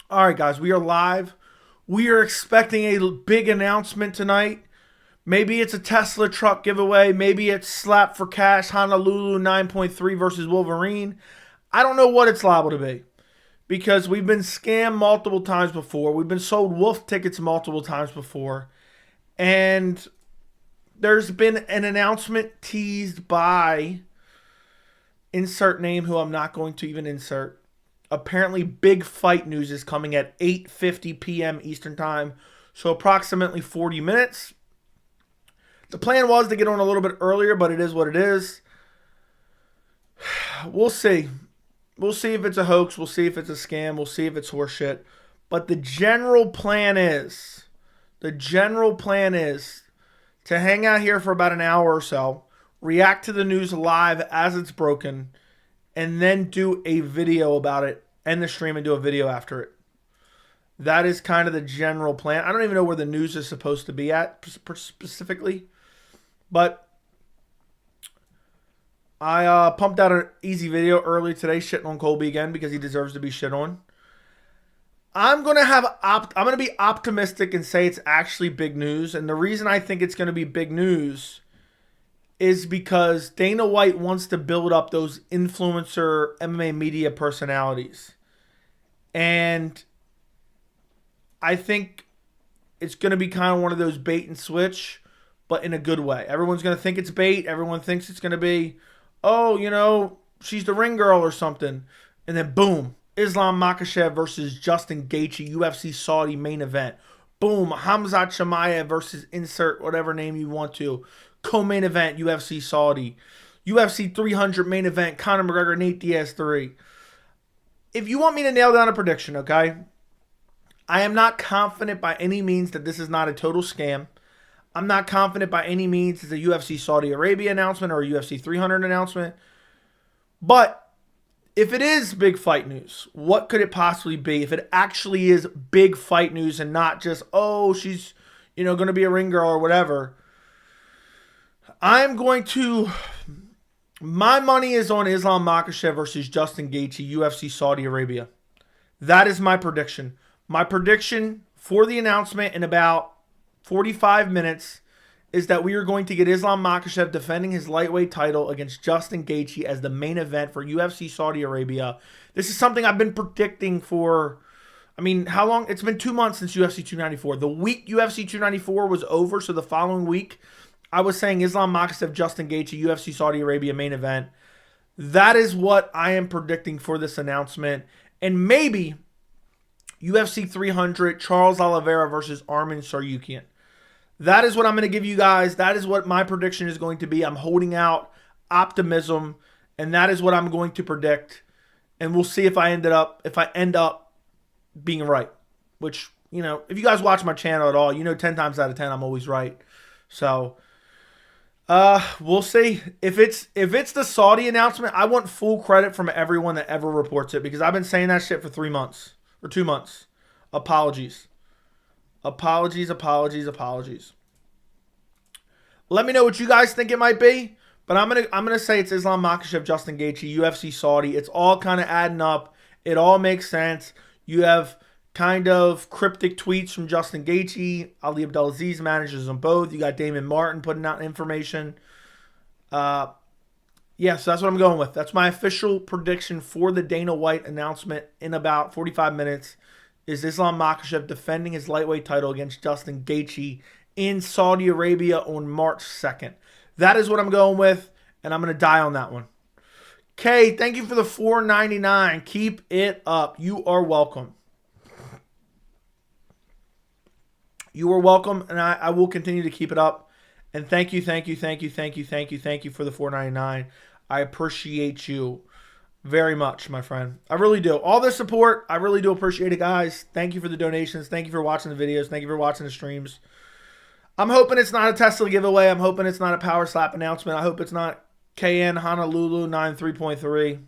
All right, guys, we are live. We are expecting a big announcement tonight. Maybe it's a Tesla truck giveaway. Maybe it's Slap for Cash Honolulu 9.3 versus Wolverine. I don't know what it's liable to be because we've been scammed multiple times before. We've been sold wolf tickets multiple times before. And there's been an announcement teased by insert name who I'm not going to even insert. Apparently, big fight news is coming at 8:50 p.m. Eastern Time, so approximately 40 minutes. The plan was to get on a little bit earlier, but it is what it is. We'll see. We'll see if it's a hoax. We'll see if it's a scam. We'll see if it's horseshit. But the general plan is to hang out here for about an hour or so, react to the news live as it's broken, and then do a video about it, end the stream and do a video after it. That is kind of the general plan. I don't even know where the news is supposed to be at specifically, but I pumped out an easy video early today shitting on Colby again because he deserves to be shit on. I'm going to be optimistic and say it's actually big news, and the reason I think it's going to be big news is because Dana White wants to build up those influencer MMA media personalities. And I think it's going to be kind of one of those bait and switch, but in a good way. Everyone's going to think it's bait. Everyone thinks it's going to be, oh, you know, she's the ring girl or something. And then boom, Islam Makhachev versus Justin Gaethje, UFC Saudi main event. Boom, Khamzat Chimaev versus insert whatever name you want to. Co-main event, UFC Saudi. UFC 300 main event, Conor McGregor, Nate Diaz 3. If you want me to nail down a prediction, okay? I am not confident by any means that this is not a total scam. I'm not confident by any means it's a UFC Saudi Arabia announcement or a UFC 300 announcement. But if it is big fight news, what could it possibly be? If it actually is big fight news and not just, oh, she's, going to be a ring girl or whatever. My money is on Islam Makhachev versus Justin Gaethje, UFC Saudi Arabia. That is my prediction. My prediction for the announcement in about 45 minutes is that we are going to get Islam Makhachev defending his lightweight title against Justin Gaethje as the main event for UFC Saudi Arabia. This is something I've been predicting for, how long? It's been 2 months since UFC 294. The week UFC 294 was over, so the following week, I was saying Islam Makhachev, Justin Gaethje, UFC Saudi Arabia main event. That is what I am predicting for this announcement. And maybe UFC 300, Charles Oliveira versus Arman Tsarukyan. That is what I'm going to give you guys. That is what my prediction is going to be. I'm holding out optimism, and that is what I'm going to predict. And we'll see if I end up being right. Which, if you guys watch my channel at all, 10 times out of 10 I'm always right. So we'll see. If it's the Saudi announcement, I want full credit from everyone that ever reports it because I've been saying that shit for 3 months or 2 months. Apologies. Apologies. Let me know what you guys think it might be, but I'm gonna say it's Islam Makhachev, Justin Gaethje, UFC Saudi. It's all kind of adding up. It all makes sense. You have kind of cryptic tweets from Justin Gaethje. Ali Abdelaziz manages them both. You got Damon Martin putting out information. So that's what I'm going with. That's my official prediction for the Dana White announcement in about 45 minutes is Islam Makhachev defending his lightweight title against Justin Gaethje in Saudi Arabia on March 2nd. That is what I'm going with, and I'm going to die on that one. Kay, thank you for the $4.99. Keep it up. You are welcome. You are welcome, and I will continue to keep it up. And thank you for the $4.99. I appreciate you very much, my friend. I really do. All the support, I really do appreciate it, guys. Thank you for the donations. Thank you for watching the videos. Thank you for watching the streams. I'm hoping it's not a Tesla giveaway. I'm hoping it's not a power slap announcement. I hope it's not KN Honolulu 93.3.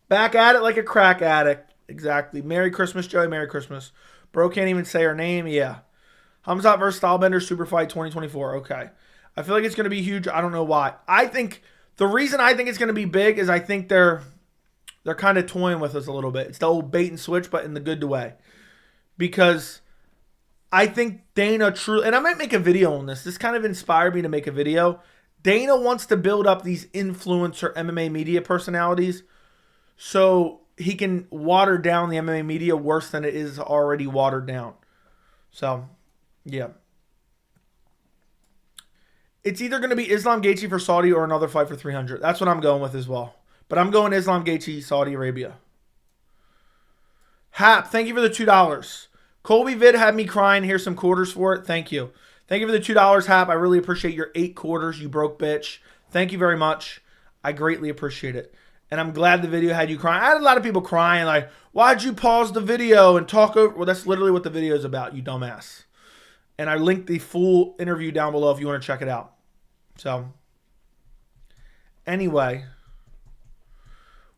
Back at it like a crack addict. Exactly. Merry Christmas, Joey. Merry Christmas. Bro can't even say her name. Yeah. Hamzat versus Stylebender Super Fight 2024. Okay. I feel like it's going to be huge. I don't know why. The reason I think it's going to be big is I think they're They're kind of toying with us a little bit. It's the old bait and switch, but in the good way. Because I think Dana truly, and I might make a video on this. This kind of inspired me to make a video. Dana wants to build up these influencer MMA media personalities so he can water down the MMA media worse than it is already watered down. So, yeah. It's either going to be Islam Gaethje for Saudi or another fight for 300. That's what I'm going with as well. But I'm going Islam Gaethje, Saudi Arabia. Hap, thank you for the $2. Colby vid had me crying. Here's some quarters for it. Thank you. Thank you for the $2, Hap. I really appreciate your 8 quarters, you broke bitch. Thank you very much. I greatly appreciate it. And I'm glad the video had you crying. I had a lot of people crying like, why'd you pause the video and talk over? Well, that's literally what the video is about, you dumbass. And I linked the full interview down below if you want to check it out. So, anyway.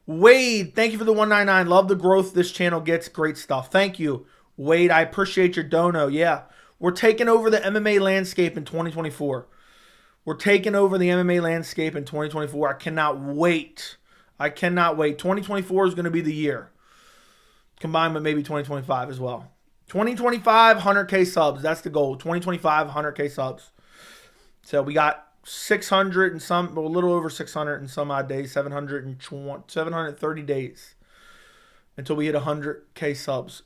Wade, thank you for the $1.99. Love the growth this channel gets. Great stuff. Thank you, Wade. I appreciate your dono. Yeah. We're taking over the MMA landscape in 2024. We're taking over the MMA landscape in 2024. I cannot wait. I cannot wait. 2024 is going to be the year. Combined with maybe 2025 as well. 2025, 100K subs. That's the goal. 2025, 100K subs. So we got 600 and some, a little over 600 and some odd days, 730 days until we hit 100K subs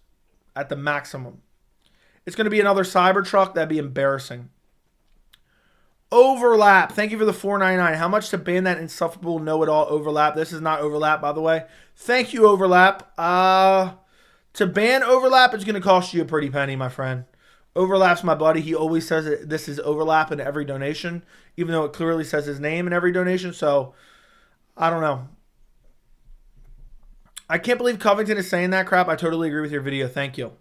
at the maximum. It's going to be another Cybertruck. That'd be embarrassing. Overlap. Thank you for the $4.99. How much to ban that insufferable know-it-all Overlap? This is not Overlap, by the way. Thank you, Overlap. To ban Overlap, it's going to cost you a pretty penny, my friend. Overlap's my buddy. He always says that this is Overlap in every donation, even though it clearly says his name in every donation. So, I don't know. I can't believe Covington is saying that crap. I totally agree with your video. Thank you.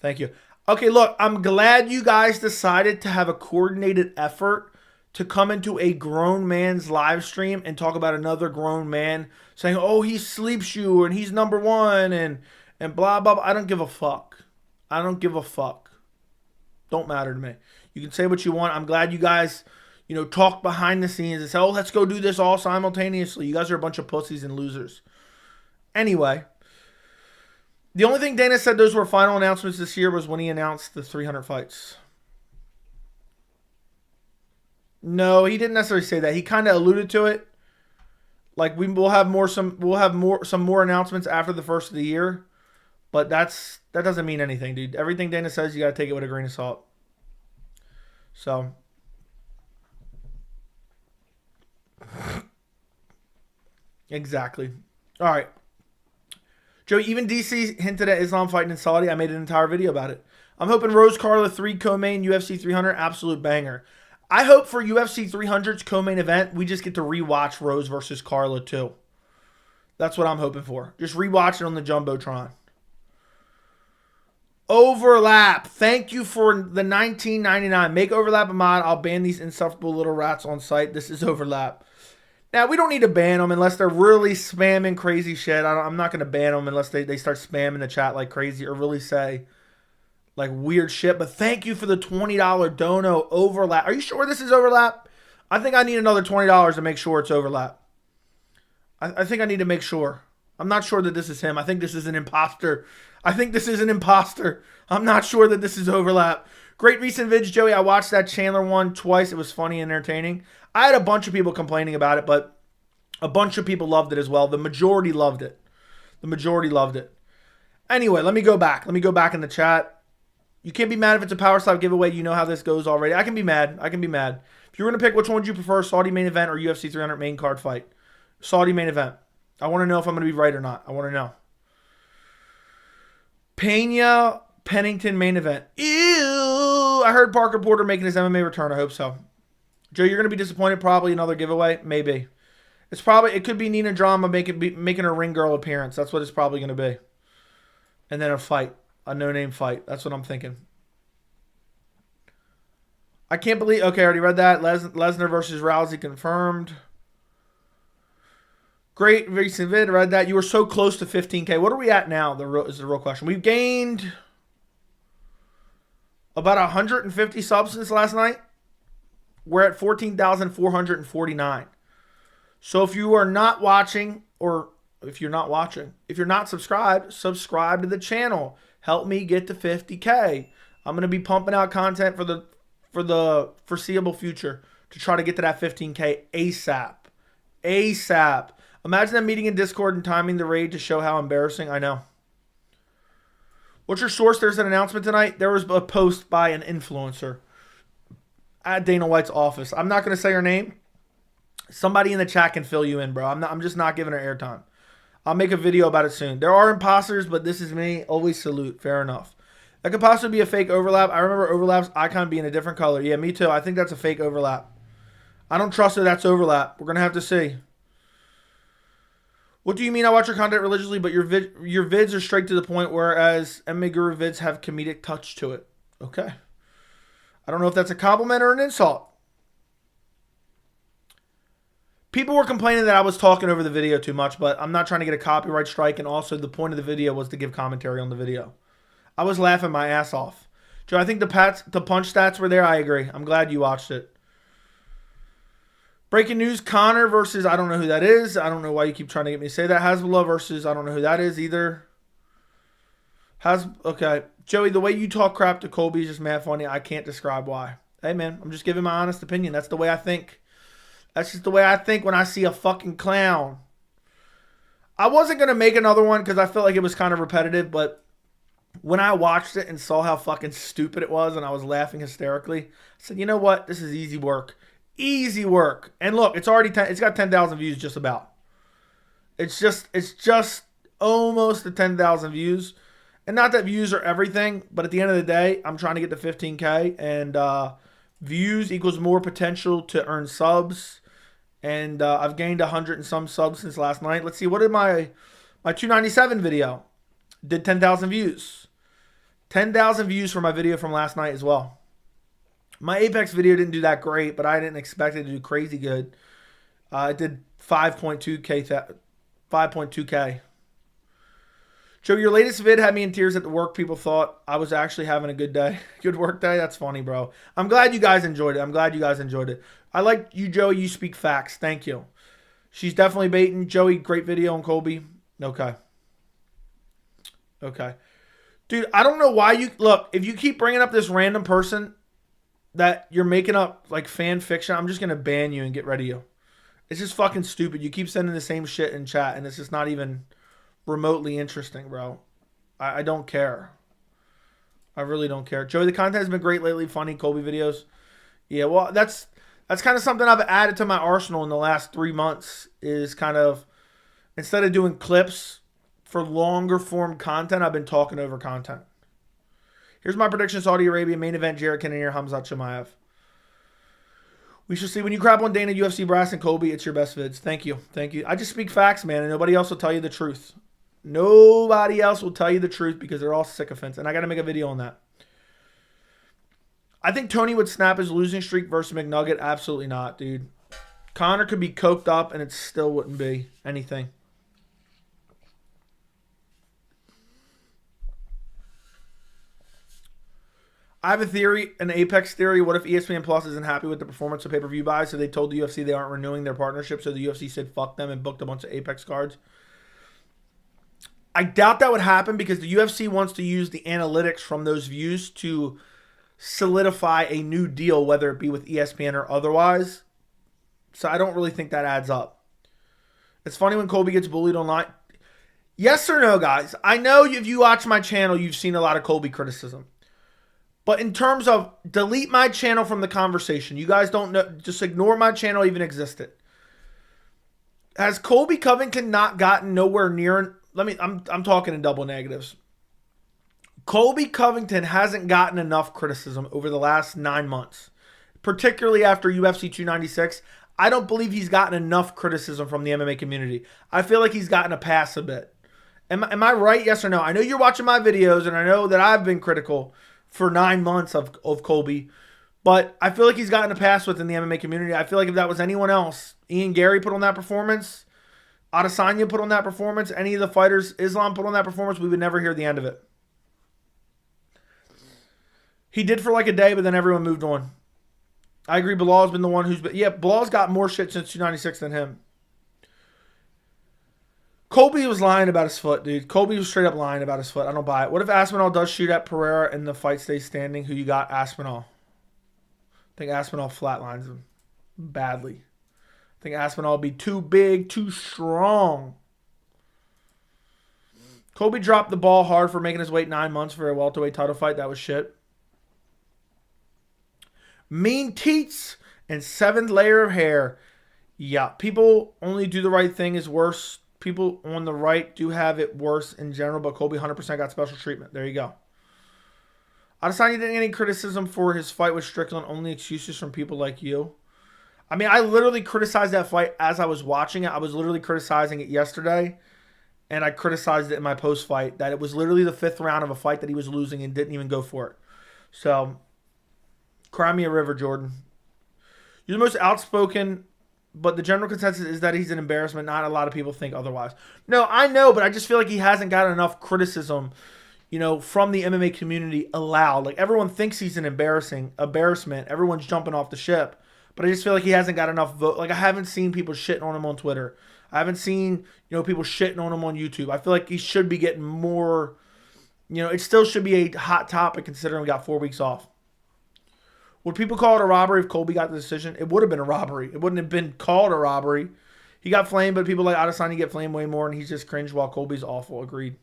Thank you. Okay, look, I'm glad you guys decided to have a coordinated effort to come into a grown man's live stream and talk about another grown man saying, oh, he sleeps you and he's number one and blah, blah, blah. I don't give a fuck. I don't give a fuck. Don't matter to me. You can say what you want. I'm glad you guys, talk behind the scenes and say, oh, let's go do this all simultaneously. You guys are a bunch of pussies and losers. Anyway, the only thing Dana said those were final announcements this year was when he announced the 300 fights. No, he didn't necessarily say that. He kind of alluded to it. Like we'll have some more announcements after the first of the year, but that doesn't mean anything, dude. Everything Dana says, you got to take it with a grain of salt. So, exactly. All right. Joe, even DC hinted at Islam fighting in Saudi. I made an entire video about it. I'm hoping Rose Carla 3 co-main UFC 300, absolute banger. I hope for UFC 300's co-main event, we just get to rewatch Rose versus Carla too. That's what I'm hoping for. Just rewatch it on the Jumbotron. Overlap. Thank you for the $19.99. Make Overlap a mod. I'll ban these insufferable little rats on site. This is Overlap. Now, we don't need to ban them unless they're really spamming crazy shit. I'm not going to ban them unless they start spamming the chat like crazy or really say like weird shit. But thank you for the $20 dono. Overlap. Are you sure this is Overlap? I think I need another $20 to make sure it's Overlap. I think I need to make sure. I'm not sure that this is him. I think this is an imposter. I'm not sure that this is Overlap. Great recent vids, Joey. I watched that Chandler one twice. It was funny and entertaining. I had a bunch of people complaining about it, but a bunch of people loved it as well. The majority loved it. Anyway, let me go back. Let me go back in the chat. You can't be mad if it's a power slap giveaway. You know how this goes already. I can be mad. If you were going to pick, which one would you prefer, Saudi main event or UFC 300 main card fight? Saudi main event. I want to know if I'm going to be right or not. I want to know. Pena Pennington main event. Ew. I heard Parker Porter making his MMA return. I hope so. Joe, you're going to be disappointed. Probably another giveaway. Maybe. It could be Nina Drama making a ring girl appearance. That's what it's probably going to be. And then a fight. A no-name fight. That's what I'm thinking. I can't believe... Okay, I already read that. Lesnar versus Rousey confirmed. Great recent vid. Read that. You were so close to 15K. What are we at now? Is the real question. We've gained about 150 subs since last night. We're at 14,449. So if you are not watching or if you're not watching. If you're not subscribed, subscribe to the channel. Help me get to 50K. I'm going to be pumping out content for the foreseeable future to try to get to that 15K ASAP. ASAP. Imagine them meeting in Discord and timing the raid to show how embarrassing. I know. What's your source? There's an announcement tonight. There was a post by an influencer at Dana White's office. I'm not going to say her name. Somebody in the chat can fill you in, bro. I'm just not giving her airtime. I'll make a video about it soon. There are imposters, but this is me. Always salute. Fair enough. That could possibly be a fake overlap. I remember overlap's icon being a different color. Yeah, me too. I think that's a fake overlap. I don't trust that that's overlap. We're going to have to see. What do you mean I watch your content religiously, but your vids are straight to the point, whereas MMA Guru vids have comedic touch to it? Okay. I don't know if that's a compliment or an insult. People were complaining that I was talking over the video too much, but I'm not trying to get a copyright strike, and also the point of the video was to give commentary on the video. I was laughing my ass off. Joe, I think the punch stats were there. I agree. I'm glad you watched it. Breaking news, Connor versus, I don't know who that is. I don't know why you keep trying to get me to say that. Hasbullah versus, I don't know who that is either. Okay. Joey, the way you talk crap to Colby is just mad funny. I can't describe why. Hey, man, I'm just giving my honest opinion. That's the way I think. That's just the way I think when I see a fucking clown. I wasn't going to make another one because I felt like it was kind of repetitive, but when I watched it and saw how fucking stupid it was and I was laughing hysterically, I said, you know what? This is easy work. Easy work. And look, it's got 10,000 views just about. It's just almost the 10,000 views. And not that views are everything, but at the end of the day, I'm trying to get to 15K, and views equals more potential to earn subs. And I've gained 100 and some subs since last night. Let's see, what did my 297 video? Did 10,000 views. 10,000 views for my video from last night as well. My Apex video didn't do that great, but I didn't expect it to do crazy good. It did 5.2K. 5.2K. Joe, your latest vid had me in tears at the work. People thought I was actually having a good day. Good work day? That's funny, bro. I'm glad you guys enjoyed it. I like you, Joey. You speak facts. Thank you. She's definitely baiting. Joey, great video on Colby. Okay. Dude, I don't know why you... Look, if you keep bringing up this random person that you're making up like fan fiction, I'm just going to ban you and get rid of you. It's just fucking stupid. You keep sending the same shit in chat, and it's just not even remotely interesting, bro. I don't care. I really don't care. Joey, the content has been great lately. Funny Colby videos. Yeah, well, that's kind of something I've added to my arsenal in the last 3 months, is kind of, instead of doing clips for longer form content, I've been talking over content. Here's my prediction: Saudi Arabia main event, Jared Cannonier, Hamzat Chimaev. We shall see. When you crap on Dana, UFC Brass, and Colby, it's your best vids. Thank you. I just speak facts, man, and nobody else will tell you the truth. Nobody else will tell you the truth because they're all sycophants, and I got to make a video on that. I think Tony would snap his losing streak versus McNugget. Absolutely not, dude. Connor could be coked up, and it still wouldn't be anything. I have a theory, an Apex theory. What if ESPN Plus isn't happy with the performance of pay-per-view buys, so they told the UFC they aren't renewing their partnership, so the UFC said fuck them and booked a bunch of Apex cards? I doubt that would happen because the UFC wants to use the analytics from those views to solidify a new deal, whether it be with ESPN or otherwise. So I don't really think that adds up. It's funny when Colby gets bullied online. Yes or no, guys? I know if you watch my channel, you've seen a lot of Colby criticism. But in terms of delete my channel from the conversation, you guys don't know, just ignore my channel even existed. Has Colby Covington not gotten nowhere near? I'm talking in double negatives. Colby Covington hasn't gotten enough criticism over the last 9 months, particularly after UFC 296. I don't believe he's gotten enough criticism from the MMA community. I feel like he's gotten a pass a bit. Am I right? Yes or no? I know you're watching my videos, and I know that I've been critical for 9 months of Colby, but I feel like he's gotten a pass within the MMA community. I feel like if that was anyone else, Ian Gary put on that performance, Adesanya put on that performance, any of the fighters, Islam put on that performance, we would never hear the end of it. He did for like a day, but then everyone moved on. I agree, Bilal's been the one who's been, yeah, Bilal's got more shit since 296 than him. Colby was lying about his foot, dude. Colby was straight up lying about his foot. I don't buy it. What if Aspinall does shoot at Pereira and the fight stays standing? Who you got? Aspinall. I think Aspinall flatlines him badly. I think Aspinall will be too big, too strong. Colby dropped the ball hard for making his weight 9 months for a welterweight title fight. That was shit. Mean teats and 7th layer of hair. Yeah, people only do the right thing is worse. People on the right do have it worse in general, but Colby 100% got special treatment. There you go. Adesanya didn't get any criticism for his fight with Strickland. Only excuses from people like you. I mean, I literally criticized that fight as I was watching it. I was literally criticizing it yesterday, and I criticized it in my post-fight that it was literally the 5th round of a fight that he was losing and didn't even go for it. So, cry me a river, Jordan. You're the most outspoken, but the general consensus is that he's an embarrassment. Not a lot of people think otherwise. No, I know, but I just feel like he hasn't got enough criticism, you know, from the MMA community allowed. Like, everyone thinks he's an embarrassment. Everyone's jumping off the ship. But I just feel like he hasn't got enough vote. Like, I haven't seen people shitting on him on Twitter. I haven't seen, you know, people shitting on him on YouTube. I feel like he should be getting more, you know, it still should be a hot topic considering we got 4 weeks off. Would people call it a robbery if Colby got the decision? It would have been a robbery. It wouldn't have been called a robbery. He got flamed, but people like Adesanya get flamed way more, and he's just cringe while Colby's awful. Agreed.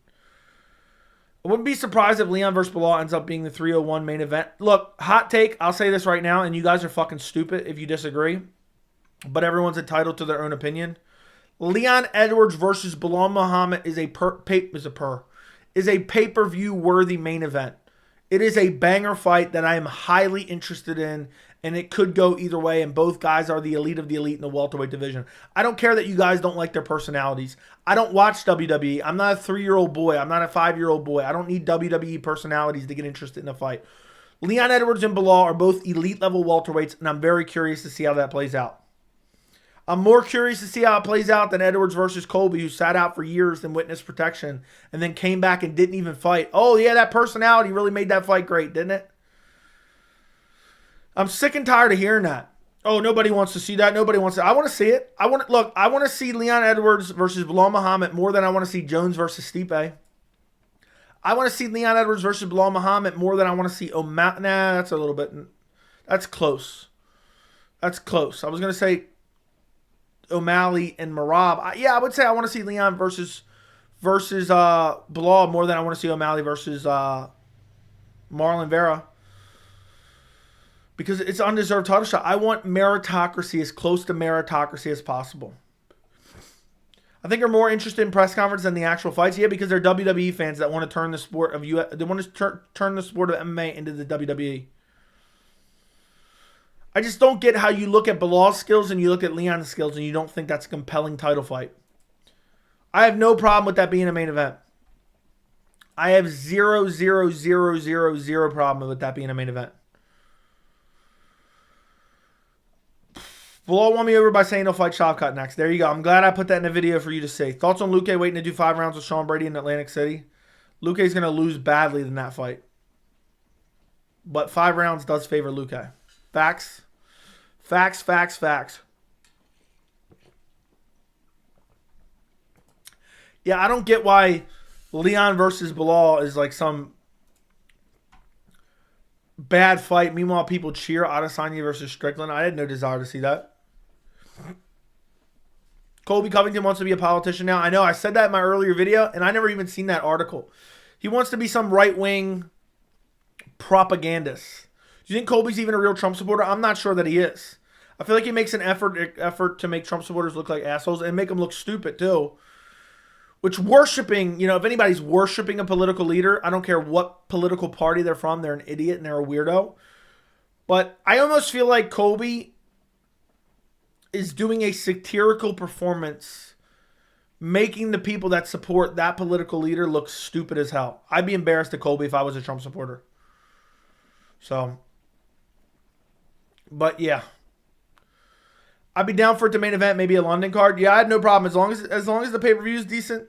I wouldn't be surprised if Leon versus Bilal ends up being the 301 main event. Look, hot take. I'll say this right now, and you guys are fucking stupid if you disagree. But everyone's entitled to their own opinion. Leon Edwards versus Bilal Muhammad is a pay-per-view worthy main event. It is a banger fight that I am highly interested in, and it could go either way, and both guys are the elite of the elite in the welterweight division. I don't care that you guys don't like their personalities. I don't watch WWE. I'm not a 3-year-old boy. I'm not a 5-year-old boy. I don't need WWE personalities to get interested in a fight. Leon Edwards and Bilal are both elite level welterweights, and I'm very curious to see how that plays out. I'm more curious to see how it plays out than Edwards versus Colby, who sat out for years in witness protection and then came back and didn't even fight. Oh, yeah, that personality really made that fight great, didn't it? I'm sick and tired of hearing that. Oh, nobody wants to see that. Nobody wants to. I want to see it. I want to see Leon Edwards versus Bilal Muhammad more than I want to see Jones versus Stipe. I want to see Leon Edwards versus Bilal Muhammad more than I want to see O'Malley. Nah, that's a little bit. That's close. That's close. I was going to say O'Malley and Merab. I would say I want to see Leon versus Bilal more than I want to see O'Malley versus Marlon Vera. Because it's an undeserved title shot. I want meritocracy, as close to meritocracy as possible. I think they're more interested in press conference than the actual fights. Yeah, because they're WWE fans that want to turn the sport of they want to turn the sport of MMA into the WWE. I just don't get how you look at Bilal's skills and you look at Leon's skills and you don't think that's a compelling title fight. I have no problem with that being a main event. I have zero problem with that being a main event. Bilal won me over by saying he'll fight Shavkat next. There you go. I'm glad I put that in a video for you to see. Thoughts on Luque waiting to do 5 rounds with Sean Brady in Atlantic City? Luque's going to lose badly in that fight. But 5 rounds does favor Luque. Facts. Yeah, I don't get why Leon versus Bilal is like some bad fight. Meanwhile, people cheer Adesanya versus Strickland. I had no desire to see that. Colby Covington wants to be a politician now. I know, I said that in my earlier video, and I never even seen that article. He wants to be some right-wing propagandist. Do you think Colby's even a real Trump supporter? I'm not sure that he is. I feel like he makes an effort to make Trump supporters look like assholes and make them look stupid, too. Which worshiping, you know, if anybody's worshiping a political leader, I don't care what political party they're from, they're an idiot and they're a weirdo. But I almost feel like Colby is doing a satirical performance, making the people that support that political leader look stupid as hell. I'd be embarrassed at Colby if I was a Trump supporter. So, but yeah. I'd be down for it to main event, maybe a London card. Yeah, I had no problem. As long as the pay-per-view is decent,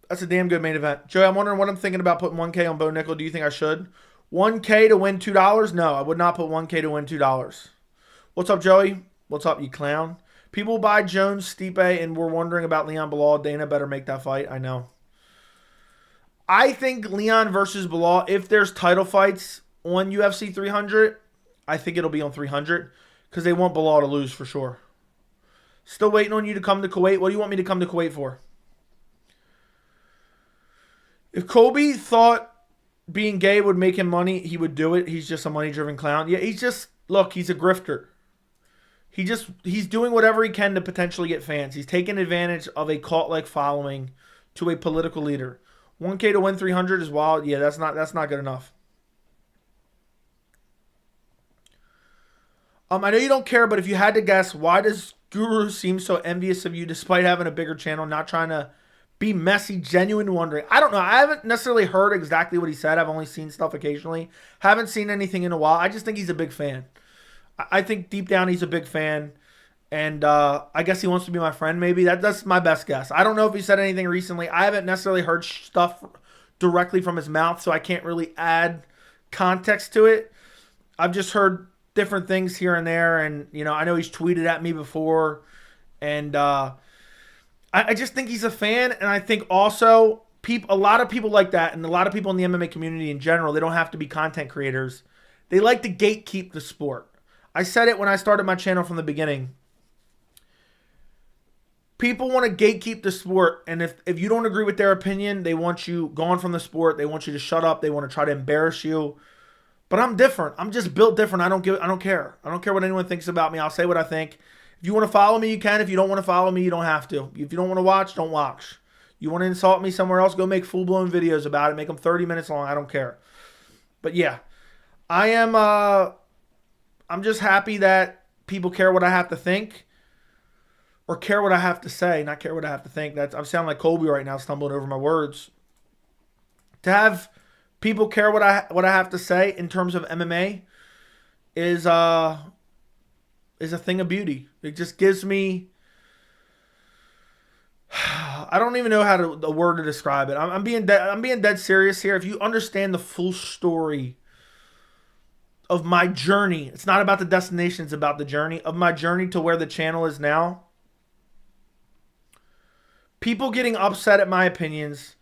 that's a damn good main event. Joey, I'm wondering what I'm thinking about putting 1K on Bo Nickel. Do you think I should? 1K to win $2? No, I would not put 1K to win $2. What's up, Joey? What's up, you clown? People buy Jones, Stipe, and we're wondering about Leon Bilal. Dana better make that fight. I know. I think Leon versus Bilal, if there's title fights on UFC 300, I think it'll be on 300 because they want Bilal to lose for sure. Still waiting on you to come to Kuwait. What do you want me to come to Kuwait for? If Colby thought being gay would make him money, he would do it. He's just a money-driven clown. Yeah, he's just, look, he's a grifter. He's doing whatever he can to potentially get fans. He's taking advantage of a cult-like following to a political leader. 1K to win 300 is wild. Yeah, that's not good enough. I know you don't care, but if you had to guess, why does Guru seem so envious of you despite having a bigger channel, not trying to be messy, genuine wondering? I don't know. I haven't necessarily heard exactly what he said. I've only seen stuff occasionally. Haven't seen anything in a while. I just think he's a big fan. I think deep down he's a big fan. And I guess he wants to be my friend maybe. That's my best guess. I don't know if he said anything recently. I haven't necessarily heard stuff directly from his mouth, so I can't really add context to it. I've just heard different things here and there. And, you know, I know he's tweeted at me before. And I just think he's a fan. And I think also a lot of people like that, and a lot of people in the MMA community in general, they don't have to be content creators. They like to gatekeep the sport. I said it when I started my channel from the beginning. People want to gatekeep the sport, and if you don't agree with their opinion, they want you gone from the sport. They want you to shut up. They want to try to embarrass you. But I'm different. I'm just built different. I don't care. I don't care what anyone thinks about me. I'll say what I think. If you want to follow me, you can. If you don't want to follow me, you don't have to. If you don't want to watch, don't watch. You want to insult me somewhere else, go make full-blown videos about it. Make them 30 minutes long. I don't care. But yeah, I'm just happy that people care what I have to think. Or care what I have to say, not care what I have to think. I'm sounding like Colby right now, stumbling over my words. To have people care what I have to say in terms of MMA is a thing of beauty. It just gives me, I don't even know the word to describe it. I'm being dead serious here. If you understand the full story of my journey, it's not about the destination, it's about the journey of my journey to where the channel is now. People getting upset at my opinions,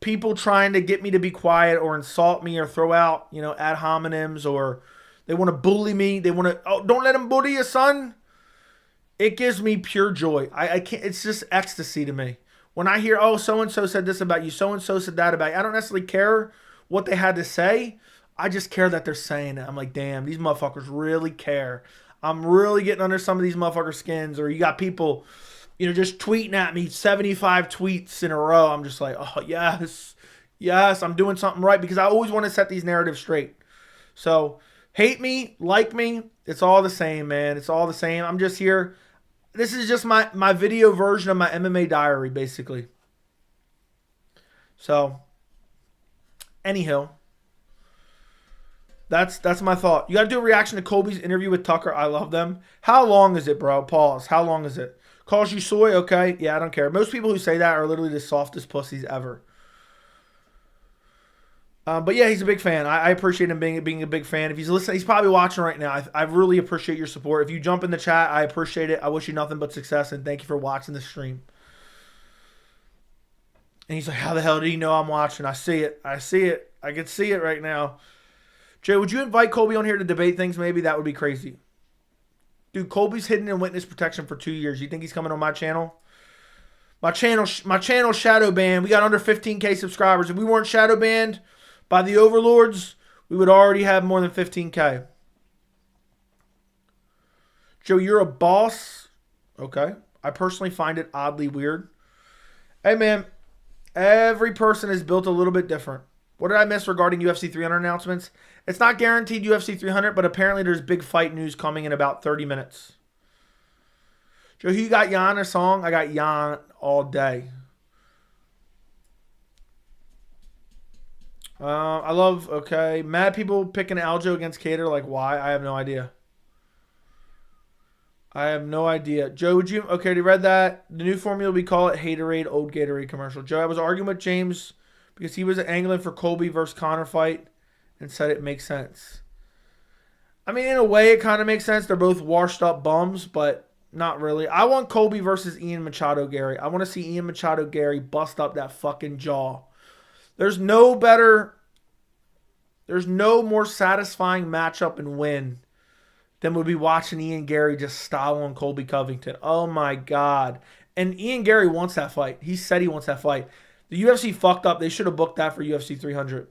people trying to get me to be quiet or insult me or throw out, you know, ad hominems, or they want to bully me. They want to, oh, don't let them bully you, son. It gives me pure joy. I can't, it's just ecstasy to me. When I hear, oh, so-and-so said this about you, so-and-so said that about you, I don't necessarily care what they had to say. I just care that they're saying it. I'm like, damn, these motherfuckers really care. I'm really getting under some of these motherfuckers' skins. Or you got people, you know, just tweeting at me 75 tweets in a row. I'm just like, oh, yes, I'm doing something right, because I always want to set these narratives straight. So hate me, like me, it's all the same, man. It's all the same. I'm just here. This is just my video version of my MMA diary, basically. So, anyhow, that's my thought. You got to do a reaction to Colby's interview with Tucker. I love them. How long is it, bro? Pause. How long is it? Calls you soy? Okay. Yeah, I don't care. Most people who say that are literally the softest pussies ever. But yeah, he's a big fan. I appreciate him being a big fan. If he's listening, he's probably watching right now. I really appreciate your support. If you jump in the chat, I appreciate it. I wish you nothing but success, and thank you for watching the stream. And he's like, how the hell do you know I'm watching? I see it. I see it. I can see it right now. Jay, would you invite Colby on here to debate things? Maybe that would be crazy. Dude, Colby's hidden in witness protection for 2 years. You think he's coming on my channel? My channel shadow banned. We got under 15K subscribers. If we weren't shadow banned by the overlords, we would already have more than 15K. Joe, you're a boss. Okay. I personally find it oddly weird. Hey, man. Every person is built a little bit different. What did I miss regarding UFC 300 announcements? It's not guaranteed UFC 300, but apparently there's big fight news coming in about 30 minutes. Joe, you got Jan or Song? I got Jan all day. I love, okay. Mad people picking Aljo against Cater. Like, why? I have no idea. I have no idea. Joe, would you, okay, you read that? The new formula, we call it Haterade, old Gatorade commercial. Joe, I was arguing with James because he was angling for Colby versus Conor fight and said it makes sense. I mean, in a way, it kind of makes sense. They're both washed up bums, but Not really. I want Colby versus Ian Machado Gary. I want to see Ian Machado Gary bust up that fucking jaw. There's no more satisfying matchup and win than would be watching Ian Gary just style on Colby Covington. Oh my God. And Ian Gary wants that fight. He said he wants that fight. The UFC fucked up. They should have booked that for UFC 300.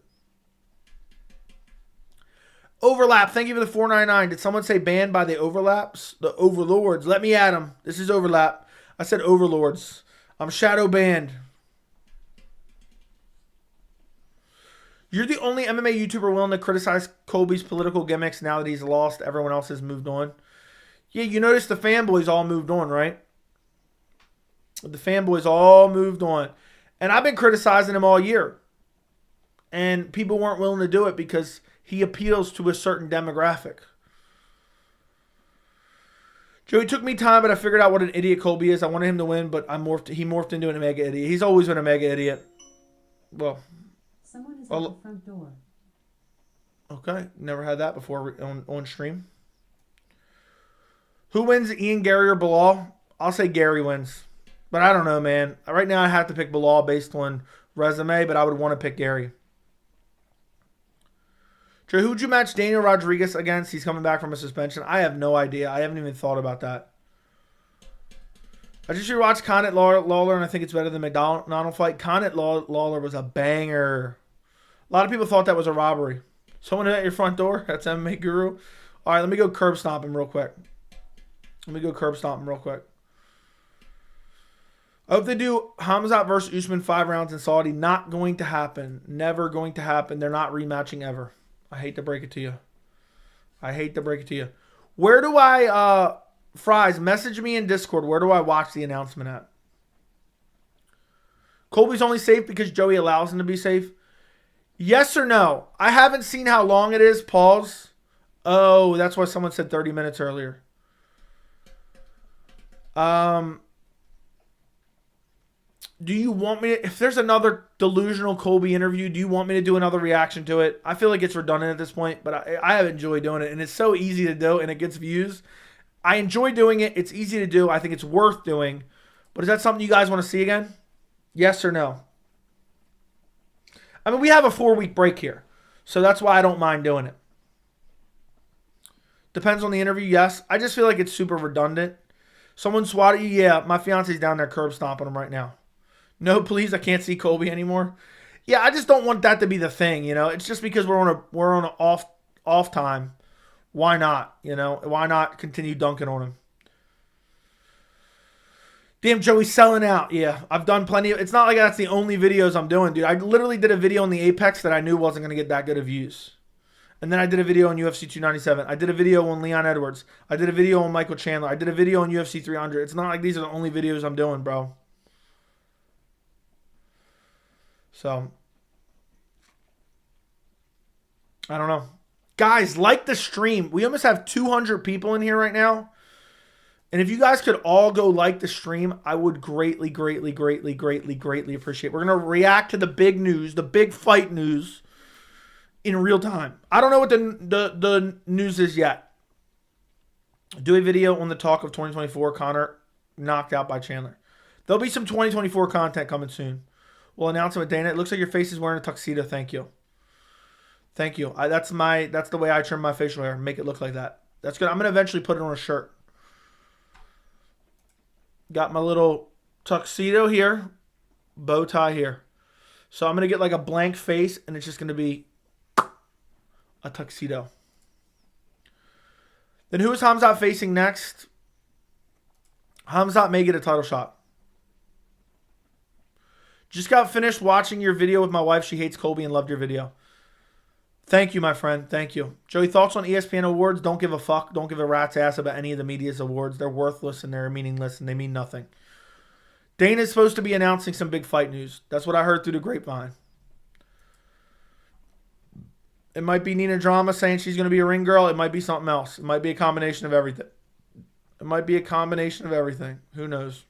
Overlap. Thank you for the $4.99. Did someone say banned by the overlaps? The overlords. Let me at them. This is overlap. I said overlords. I'm shadow banned. You're the only MMA YouTuber willing to criticize Colby's political gimmicks now that he's lost. Everyone else has moved on. Yeah, you notice the fanboys all moved on, right? The fanboys all moved on. And I've been criticizing him all year. And people weren't willing to do it because he appeals to a certain demographic. Joey, took me time, but I figured out what an idiot Colby is. I wanted him to win, but he morphed into a mega idiot. He's always been a mega idiot. Well, someone is at the front door. Okay, never had that before on stream. Who wins, Ian Gary or Bilal? I'll say Gary wins. But I don't know, man. Right now I have to pick Bilal based on resume, but I would want to pick Gary. Trey, who'd you match Daniel Rodriguez against? He's coming back from a suspension. I have no idea. I haven't even thought about that. I just rewatched Conor Lawler, and I think it's better than McDonald fight. Conor Lawler was a banger. A lot of people thought that was a robbery. Someone at your front door? That's MMA Guru. All right, let me go curb stomp him real quick. I hope they do Hamzat versus Usman 5 rounds in Saudi. Not going to happen. Never going to happen. They're not rematching ever. I hate to break it to you. Where do I, Fries, message me in Discord. Where do I watch the announcement at? Colby's only safe because Joey allows him to be safe. Yes or no? I haven't seen how long it is. Pause. Oh, that's why someone said 30 minutes earlier. Do you want me to, if there's another delusional Colby interview, do you want me to do another reaction to it? I feel like it's redundant at this point, but I have enjoyed doing it, and it's so easy to do, and it gets views. I enjoy doing it. It's easy to do. I think it's worth doing. But is that something you guys want to see again? Yes or no? I mean, we have a 4-week break here, so that's why I don't mind doing it. Depends on the interview, yes. I just feel like it's super redundant. Someone swatted you? Yeah, my fiance's down there curb stomping him right now. No, please, I can't see Colby anymore. Yeah, I just don't want that to be the thing, you know. It's just because we're on an off time. Why not? You know, why not continue dunking on him? Damn, Joey's selling out. Yeah, I've done plenty of, it's not like that's the only videos I'm doing, dude. I literally did a video on the Apex that I knew wasn't going to get that good of views. And then I did a video on UFC 297. I did a video on Leon Edwards. I did a video on Michael Chandler. I did a video on UFC 300. It's not like these are the only videos I'm doing, bro. So, I don't know. Guys, like the stream. We almost have 200 people in here right now. And if you guys could all go like the stream, I would greatly, greatly, greatly, greatly, greatly appreciate it. We're going to react to the big news, the big fight news in real time. I don't know what the news is yet. Do a video on the talk of 2024. Conor knocked out by Chandler. There'll be some 2024 content coming soon. We'll announce it with Dana. It looks like your face is wearing a tuxedo. Thank you. Thank you. That's the way I trim my facial hair. Make it look like that. That's good. I'm going to eventually put it on a shirt. Got my little tuxedo here. Bow tie here. So I'm going to get like a blank face, and it's just going to be a tuxedo. Then who is Hamzat facing next? Hamzat may get a title shot. Just got finished watching your video with my wife. She hates Colby and loved your video. Thank you, my friend. Thank you. Joey, thoughts on ESPN awards? Don't give a fuck. Don't give a rat's ass about any of the media's awards. They're worthless and they're meaningless and they mean nothing. Dana's supposed to be announcing some big fight news. That's what I heard through the grapevine. It might be Nina Drama saying she's going to be a ring girl. It might be something else. It might be a combination of everything. Who knows?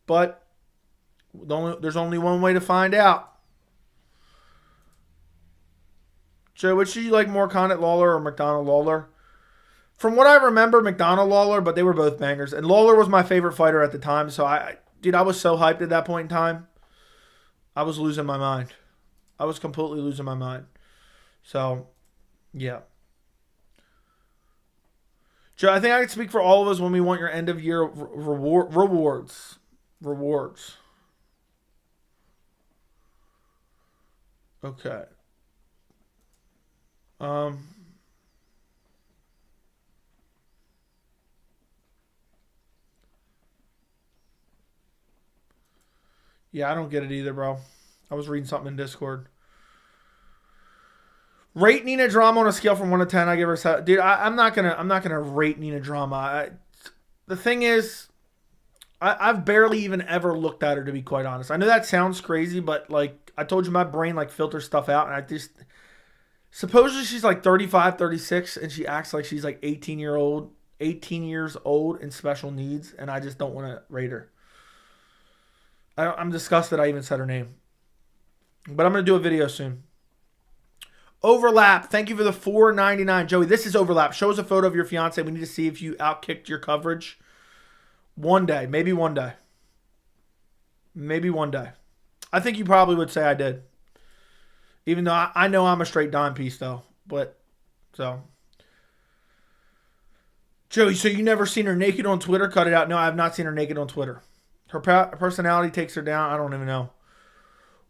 But there's only one way to find out. Joe, would you like more Conor Lawler or McDonald Lawler? From what I remember, McDonald Lawler, but they were both bangers. And Lawler was my favorite fighter at the time. So dude, I was so hyped at that point in time. I was losing my mind. I was completely losing my mind. So, yeah. Joe, I think I can speak for all of us when we want your end of year rewards. Rewards. Okay. Yeah, I don't get it either, bro. I was reading something in Discord. Rate Nina Drama on a scale from 1 to 10. I give her 7. Dude, I'm not gonna rate Nina Drama. The thing is, I've barely even ever looked at her, to be quite honest. I know that sounds crazy, but like I told you, my brain like filters stuff out, and I just supposedly she's like 35, 36, and she acts like she's like 18 years old and special needs, and I just don't want to rate her. I'm disgusted I even said her name. But I'm going to do a video soon. Overlap. Thank you for the $4.99. Joey, this is Overlap. Show us a photo of your fiance. We need to see if you outkicked your coverage. One day. Maybe one day. Maybe one day. I think you probably would say I did. Even though I know I'm a straight dime piece, though. But, so. Joey, so you never seen her naked on Twitter? Cut it out. No, I have not seen her naked on Twitter. Her personality takes her down. I don't even know.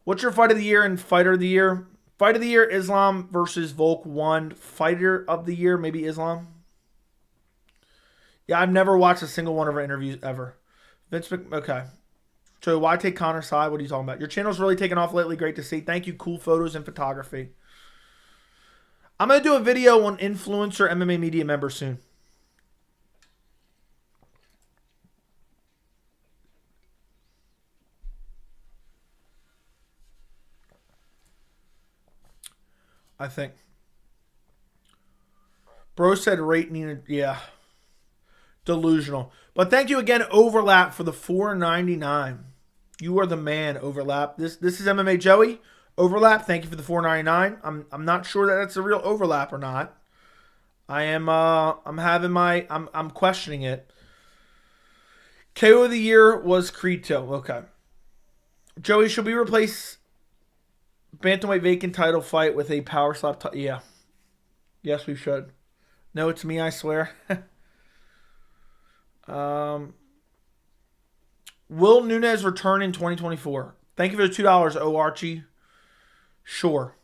What's your fight of the year and fighter of the year? Fight of the year, Islam versus Volk 1. Fighter of the year, maybe Islam. Yeah, I've never watched a single one of her interviews ever. Okay. So why take Connor's side? What are you talking about? Your channel's really taken off lately. Great to see. Thank you. Cool photos and photography. I'm going to do a video on influencer MMA media members soon. I think. Bro said rate Nina. Yeah. Delusional. But thank you again, Overlap, for the $4.99. You are the man, Overlap. This is MMA Joey. Overlap, thank you for the $4.99. I'm not sure that that's a real overlap or not. I'm questioning it. KO of the year was Creed 2. Okay. Joey, should we replace Bantamweight vacant title fight with a power slap? Yeah. Yes, we should. No, it's me, I swear. Will Nunes return in 2024? Thank you for the $2, O Archie. Sure.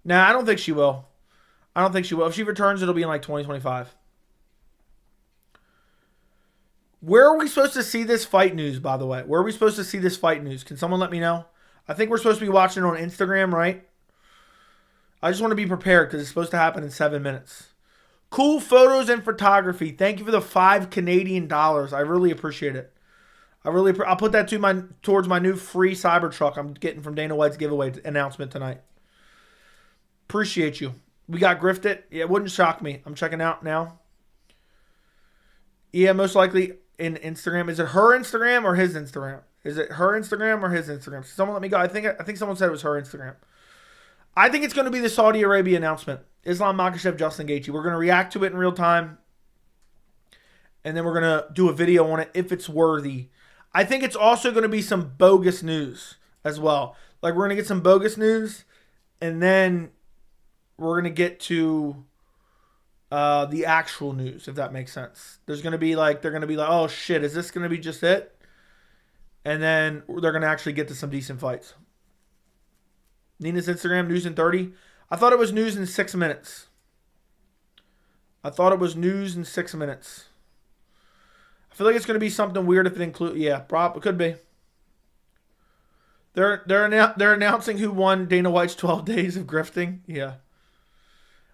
Nah, I don't think she will. If she returns, it'll be in like 2025. Where are we supposed to see this fight news, by the way? Where are we supposed to see this fight news? Can someone let me know? I think we're supposed to be watching it on Instagram, right? I just want to be prepared because it's supposed to happen in 7 minutes. Cool photos and photography. Thank you for the $5 Canadian. I really appreciate it. I'll put that towards my new free Cybertruck I'm getting from Dana White's giveaway announcement tonight. Appreciate you. We got grifted. Yeah, it wouldn't shock me. I'm checking out now. Yeah, most likely in Instagram. Is it her Instagram or his Instagram? Is it her Instagram or his Instagram? Someone let me go. I think someone said it was her Instagram. I think it's going to be the Saudi Arabia announcement. Islam Makhachev, Justin Gaethje. We're going to react to it in real time. And then we're going to do a video on it if it's worthy. I think it's also going to be some bogus news as well. Like, we're going to get some bogus news. And then we're going to get to the actual news, if that makes sense. They're going to be like, oh shit, is this going to be just it? And then they're going to actually get to some decent fights. Nina's Instagram, news in 30. I thought it was news in 6 minutes. I feel like it's going to be something weird if it includes. Yeah, it could be. They're announcing who won Dana White's 12 days of grifting. Yeah.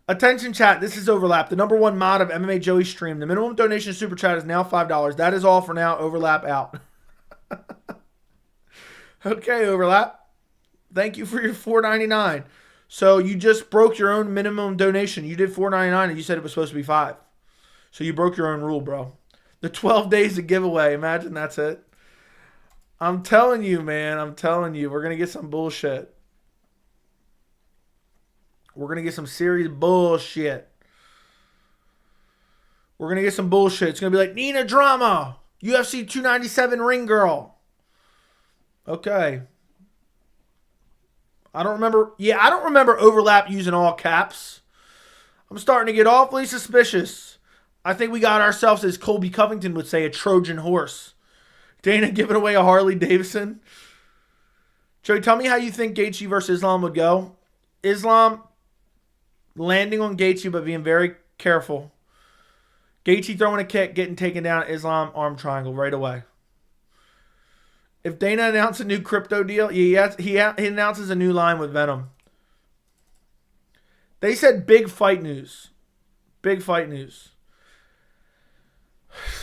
Attention chat, this is Overlap, the #1 mod of MMA Joey stream. The minimum donation super chat is now $5. That is all for now. Overlap out. Okay, Overlap. Thank you for your $4.99. So you just broke your own minimum donation. You did $4.99 and you said it was supposed to be $5. So you broke your own rule, bro. The 12 days of giveaway. Imagine that's it. I'm telling you, man. We're going to get some bullshit. We're going to get some serious bullshit. We're going to get some bullshit. It's going to be like Nina Drama, UFC 297 ring girl. Okay. I don't remember. Yeah, I don't remember Overlap using all caps. I'm starting to get awfully suspicious. I think we got ourselves, as Colby Covington would say, a Trojan horse. Dana giving away a Harley Davidson. Joey, tell me how you think Gaethje versus Islam would go. Islam landing on Gaethje, but being very careful. Gaethje throwing a kick, getting taken down. Islam arm triangle right away. If Dana announced a new crypto deal, he announces a new line with Venom. They said big fight news. Big fight news.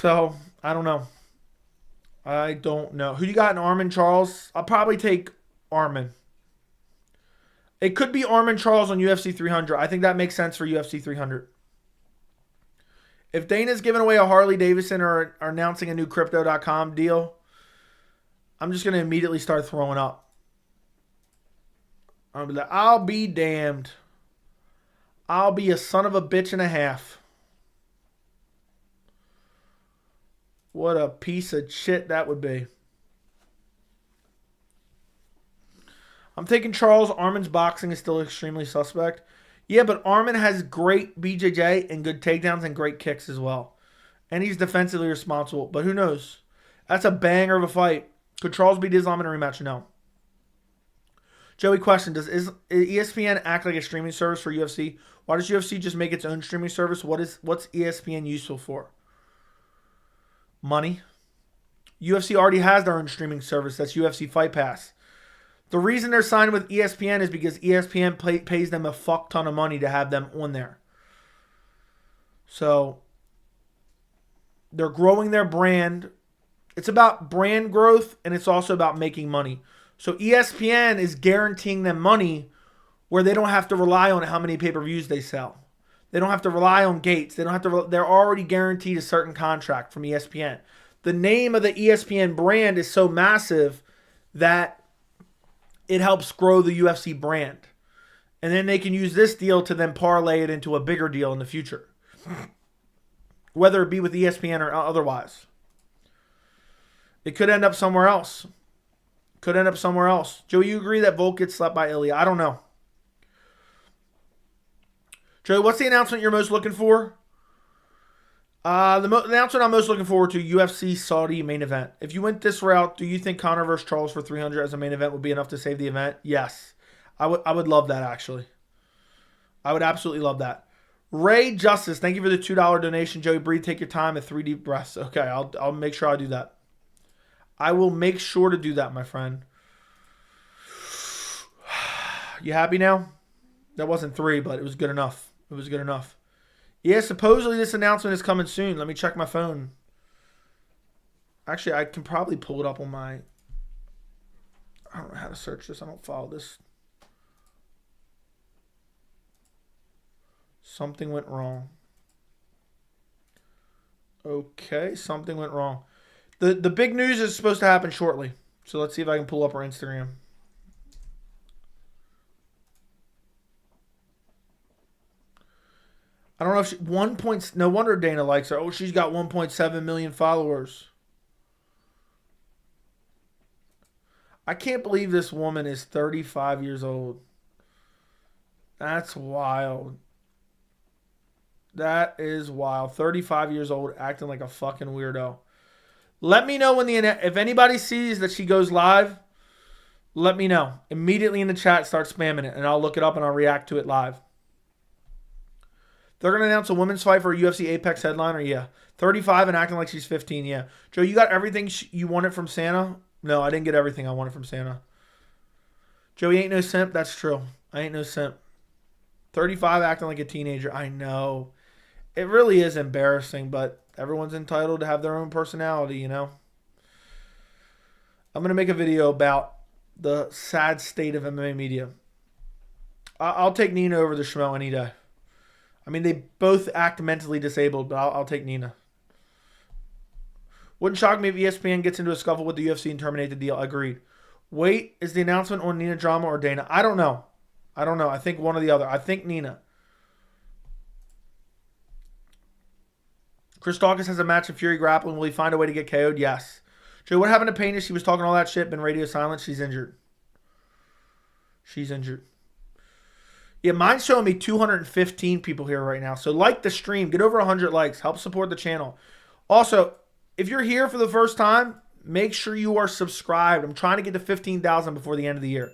So, I don't know. I don't know. Who do you got in Armin Charles? I'll probably take Armin. It could be Armin Charles on UFC 300. I think that makes sense for UFC 300. If Dana's giving away a Harley Davidson or announcing a new Crypto.com deal, I'm just going to immediately start throwing up. I'll be like, I'll be damned. I'll be a son of a bitch and a half. What a piece of shit that would be. I'm taking Charles. Armin's boxing is still extremely suspect. Yeah, but Armin has great BJJ and good takedowns and great kicks as well. And he's defensively responsible. But who knows? That's a banger of a fight. Could Charles beat Islam in a rematch? No. Joey, question. Does ESPN act like a streaming service for UFC? Why does UFC just make its own streaming service? What's ESPN useful for? Money. UFC already has their own streaming service. That's UFC Fight Pass. The reason they're signed with ESPN is because ESPN pays them a fuck ton of money to have them on there. So they're growing their brand. It's about brand growth, and it's also about making money. So ESPN is guaranteeing them money where they don't have to rely on how many pay-per-views they sell. They don't have to rely on gates. They don't have to. They're already guaranteed a certain contract from ESPN. The name of the ESPN brand is so massive that it helps grow the UFC brand. And then they can use this deal to then parlay it into a bigger deal in the future. Whether it be with ESPN or otherwise. It could end up somewhere else. Could end up somewhere else. Joe, you agree that Volk gets slept by Ilya? I don't know. Joe, what's the announcement you're most looking for? The announcement I'm most looking forward to, UFC Saudi main event. If you went this route, do you think Conor versus Charles for 300 as a main event would be enough to save the event? Yes. I would love that, actually. I would absolutely love that. Ray Justice, thank you for the $2 donation. Joey, breathe, take your time, and 3 deep breaths. Okay, I'll make sure I do that. I will make sure to do that, my friend. You happy now? That wasn't 3, but it was good enough. It was good enough. Yeah, supposedly this announcement is coming soon. Let me check my phone. Actually, I can probably pull it up on my... I don't know how to search this. I don't follow this. Something went wrong. Okay, something went wrong. The big news is supposed to happen shortly. So let's see if I can pull up her Instagram. I don't know if she... No wonder Dana likes her. Oh, she's got 1.7 million followers. I can't believe this woman is 35 years old. That's wild. That is wild. 35 years old, acting like a fucking weirdo. Let me know if anybody sees that she goes live, let me know. Immediately in the chat, start spamming it, and I'll look it up and I'll react to it live. They're going to announce a women's fight for a UFC Apex headliner? Yeah. 35 and acting like she's 15, yeah. Joe, you got everything you wanted from Santa? No, I didn't get everything I wanted from Santa. Joey ain't no simp? That's true. I ain't no simp. 35 acting like a teenager. I know. It really is embarrassing, but everyone's entitled to have their own personality, you know? I'm going to make a video about the sad state of MMA media. I'll take Nina over the Schmo any day. I mean, they both act mentally disabled, but I'll take Nina. Wouldn't shock me if ESPN gets into a scuffle with the UFC and terminate the deal. Agreed. Wait, is the announcement on Nina Drama or Dana? I don't know. I think one or the other. I think Nina. Chris Dawkins has a match in Fury grappling. Will he find a way to get KO'd? Yes. Joe, what happened to Pena? She was talking all that shit, been radio silent. She's injured. She's injured. Yeah, mine's showing me 215 people here right now. So like the stream. Get over 100 likes. Help support the channel. Also, if you're here for the first time, make sure you are subscribed. I'm trying to get to 15,000 before the end of the year.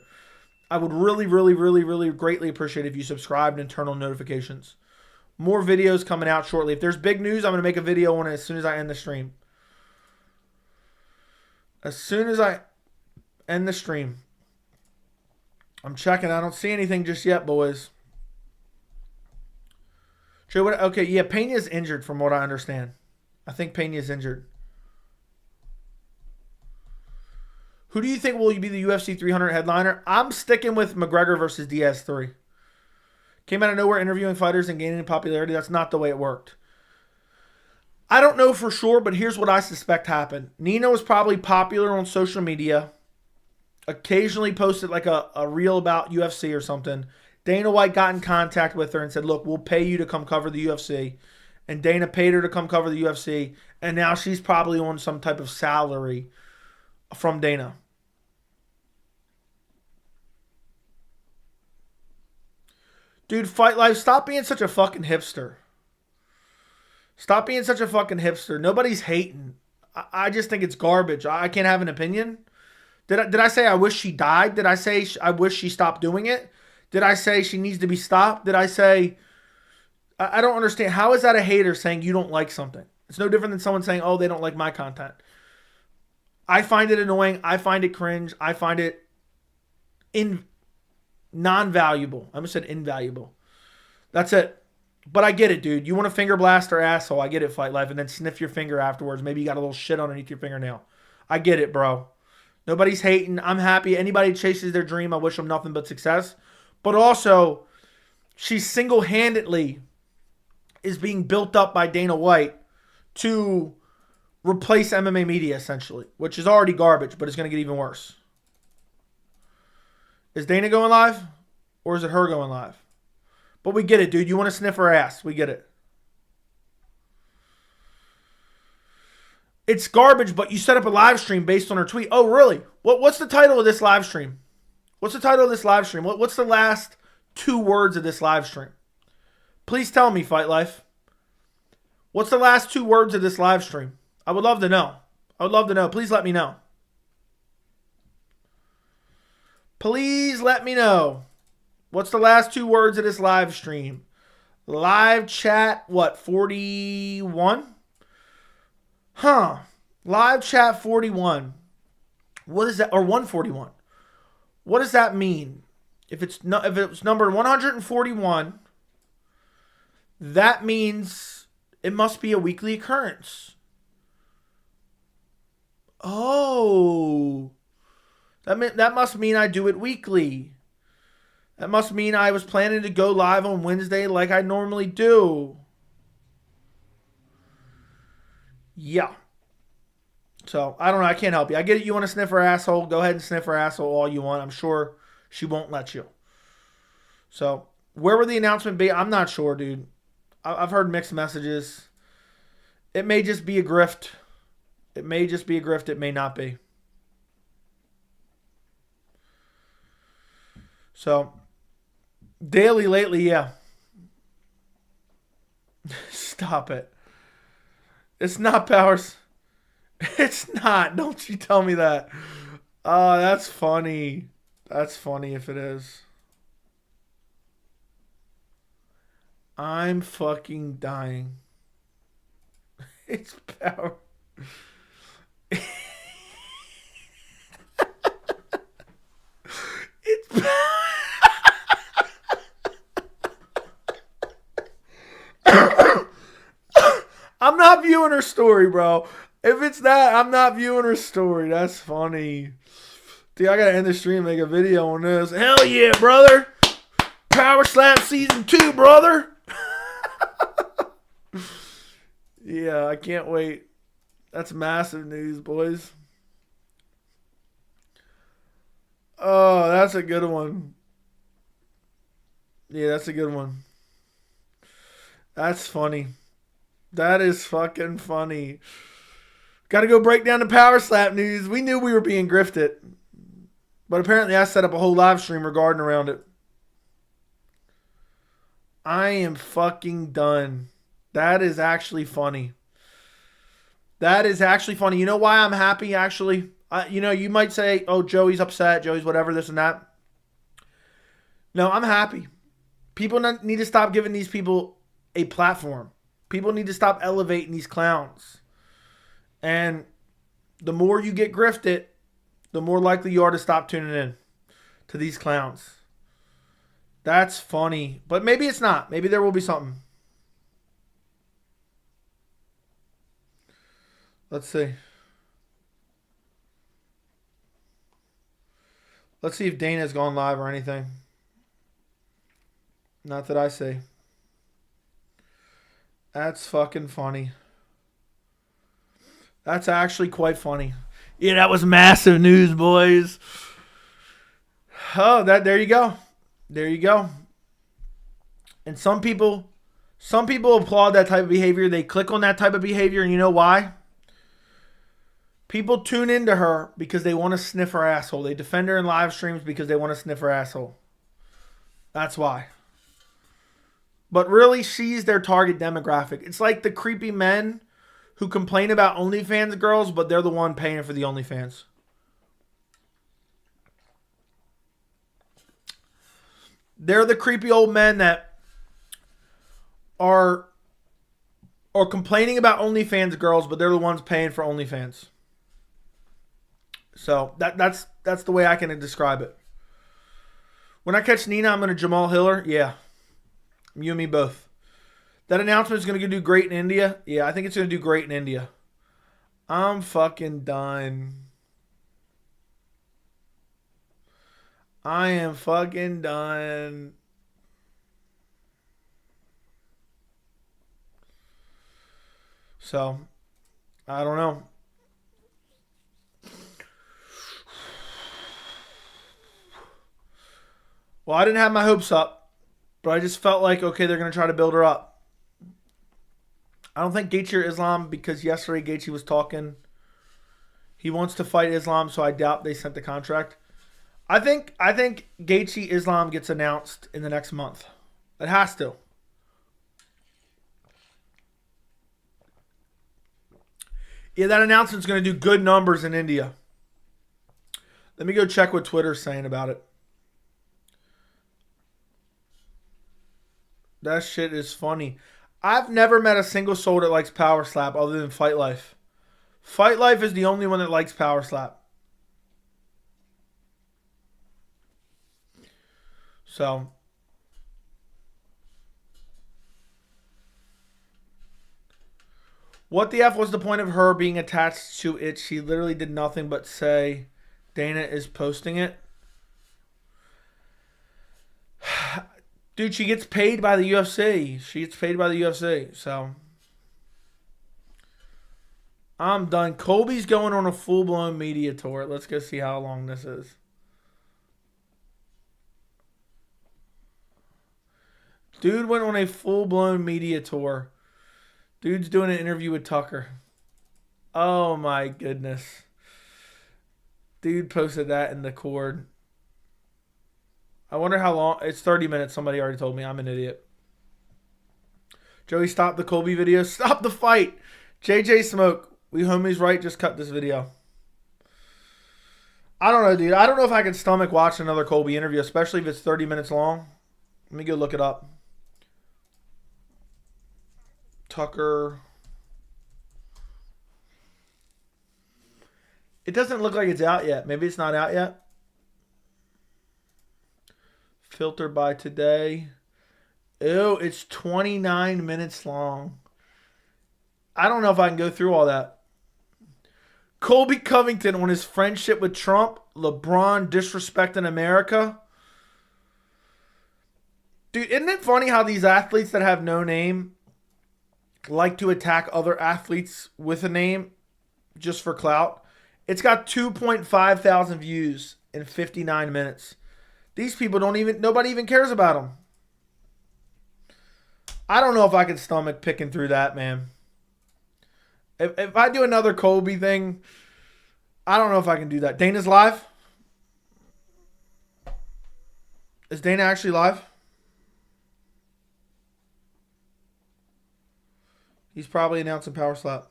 I would really, really, really, really greatly appreciate if you subscribed and turn on notifications. More videos coming out shortly. If there's big news, I'm going to make a video on it as soon as I end the stream. As soon as I end the stream. I'm checking. I don't see anything just yet, boys. Joe, what? Okay, yeah, Pena's injured from what I understand. I think Pena's injured. Who do you think will be the UFC 300 headliner? I'm sticking with McGregor versus Diaz 3. Came out of nowhere interviewing fighters and gaining popularity. That's not the way it worked. I don't know for sure, but here's what I suspect happened. Nino was probably popular on social media. Occasionally posted like a reel about UFC or something. Dana White got in contact with her and said, look, we'll pay you to come cover the UFC. And Dana paid her to come cover the UFC. And now she's probably on some type of salary from Dana. Dude, Fight Life, stop being such a fucking hipster. Stop being such a fucking hipster. Nobody's hating. I just think it's garbage. I can't have an opinion. Did I say I wish she died? Did I say I wish she stopped doing it? Did I say she needs to be stopped? Did I say... I don't understand. How is that a hater saying you don't like something? It's no different than someone saying, oh, they don't like my content. I find it annoying. I find it cringe. I find it non-valuable. I almost said invaluable. That's it. But I get it, dude. You want to finger blast her asshole. I get it, Fight Life. And then sniff your finger afterwards. Maybe you got a little shit underneath your fingernail. I get it, bro. Nobody's hating. I'm happy. Anybody chases their dream, I wish them nothing but success. But also, she single-handedly is being built up by Dana White to replace MMA media, essentially, which is already garbage, but it's going to get even worse. Is Dana going live? Or is it her going live? But we get it, dude. You want to sniff her ass. We get it. It's garbage, but you set up a live stream based on her tweet. Oh, really? What's the title of this live stream? What's the title of this live stream? What's the last 2 words of this live stream? Please tell me, Fight Life. What's the last 2 words of this live stream? I would love to know. I would love to know. Please let me know. Please let me know. What's the last 2 words of this live stream? Live chat, what, 41? Huh. Live chat 41. What is that? Or 141. What does that mean? If it's number 141, that means it must be a weekly occurrence. Oh. That must mean I do it weekly. That must mean I was planning to go live on Wednesday like I normally do. Yeah. So, I don't know. I can't help you. I get it. You want to sniff her asshole. Go ahead and sniff her asshole all you want. I'm sure she won't let you. So, where will the announcement be? I'm not sure, dude. I've heard mixed messages. It may just be a grift. It may just be a grift. It may not be. So, daily lately, yeah. Stop it. It's not Powers. It's not. Don't you tell me that. That's funny. That's funny if it is. I'm fucking dying. It's Power. It's I'm not viewing her story, bro. If it's that, I'm not viewing her story. That's funny. Dude, I gotta end the stream and make a video on this. Hell yeah, brother. Power Slap Season 2, brother. Yeah, I can't wait. That's massive news, boys. Oh, that's a good one. Yeah, that's a good one. That's funny. That is fucking funny. Got to go break down the power slap news. We knew we were being grifted. But apparently I set up a whole live stream regarding around it. I am fucking done. That is actually funny. That is actually funny. You know why I'm happy, actually? You might say, oh, Joey's upset. Joey's whatever, this and that. No, I'm happy. People need to stop giving these people a platform. People need to stop elevating these clowns. And the more you get grifted, the more likely you are to stop tuning in to these clowns. That's funny. But maybe it's not. Maybe there will be something. Let's see. Let's see if Dana's gone live or anything. Not that I see. That's fucking funny. That's actually quite funny. Yeah, that was massive news, boys. Oh, there you go. There you go. And some people applaud that type of behavior. They click on that type of behavior, and you know why? People tune into her because they want to sniff her asshole. They defend her in live streams because they want to sniff her asshole. That's why. But really, she's their target demographic. It's like the creepy men who complain about OnlyFans girls, but they're the one paying for the OnlyFans. They're the creepy old men that are complaining about OnlyFans girls, but they're the ones paying for OnlyFans. So that's the way I can describe it. When I catch Nina, I'm going to Jamal Hiller. Yeah. You and me both. That announcement is going to do great in India. Yeah, I think it's going to do great in India. I'm fucking done. I am fucking done. So, I don't know. Well, I didn't have my hopes up, but I just felt like, okay, they're going to try to build her up. I don't think Gaethje or Islam, because yesterday Gaethje was talking. He wants to fight Islam, so I doubt they sent the contract. I think Gaethje Islam gets announced in the next month. It has to. Yeah, that announcement's going to do good numbers in India. Let me go check what Twitter's saying about it. That shit is funny. I've never met a single soul that likes Power Slap other than Fight Life. Fight Life is the only one that likes Power Slap. So, what the F was the point of her being attached to it? She literally did nothing but say Dana is posting it. Dude, she gets paid by the UFC. She gets paid by the UFC. So, I'm done. Colby's going on a full-blown media tour. Let's go see how long this is. Dude went on a full-blown media tour. Dude's doing an interview with Tucker. Oh, my goodness. Dude posted that in the cord. I wonder how long. It's 30 minutes. Somebody already told me. I'm an idiot. Joey, stop the Colby video. Stop the fight. JJ Smoke. We homies right. Just cut this video. I don't know, dude. I don't know if I can stomach watching another Colby interview, especially if it's 30 minutes long. Let me go look it up. Tucker. It doesn't look like it's out yet. Maybe it's not out yet. Filter by today. Ew, it's 29 minutes long. I don't know if I can go through all that. Colby Covington on his friendship with Trump. LeBron disrespecting America. Dude, isn't it funny how these athletes that have no name like to attack other athletes with a name just for clout? It's got 2.5 thousand views in 59 minutes. These people nobody even cares about them. I don't know if I can stomach picking through that, man. If I do another Colby thing, I don't know if I can do that. Dana's live? Is Dana actually live? He's probably announcing Power Slap.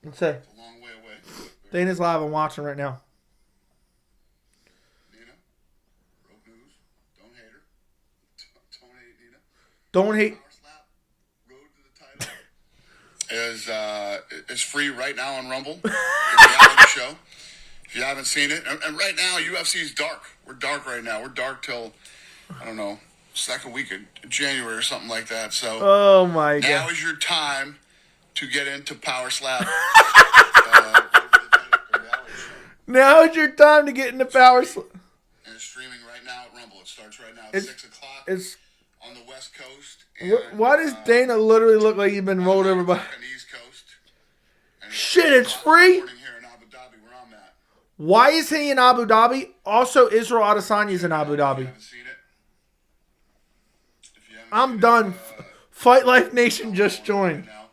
Let's see. It's a long way away. Dana's live. I'm watching right now. Nina, broke news. Don't hate her. Don't hate Nina. Don't hate. Power Slap, Road to the Title, is free right now on Rumble. The reality show. If you haven't seen it, and right now UFC is dark. We're dark right now. We're dark till, I don't know, second week of January or something like that. So Oh my now god. is your time to get into Power Slap. Now is your time to get into Power Slap. And it's streaming right now at Rumble. It starts right now at It's- 6 o'clock It's on the West Coast. why does Dana literally look like he's been rolled over by? On the East Coast. And Shit, it's free? morning here in Abu Dhabi, where I'm at. Why is he in Abu Dhabi? Also, Israel Adesanya's in Abu If you Dhabi. haven't seen it, if you haven't I'm seen done. it, Fight Life Nation just right joined. now.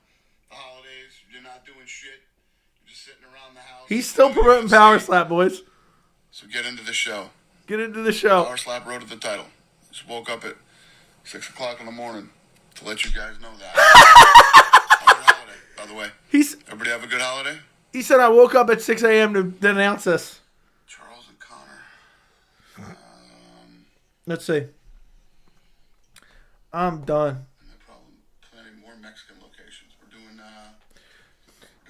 The holidays, you're not doing shit. You're just sitting around the house. He's still promoting Power Slap, boys. So get into the show. Get into the show. Power Slap Road to the Title. Just woke up at 6 o'clock in the morning to let you guys know that. How was your holiday, by the way? Everybody have a good holiday? He said I woke up at 6 a.m. to announce this. Charles and Connor. Let's see. I'm done. No problem. Planning more Mexican locations. We're doing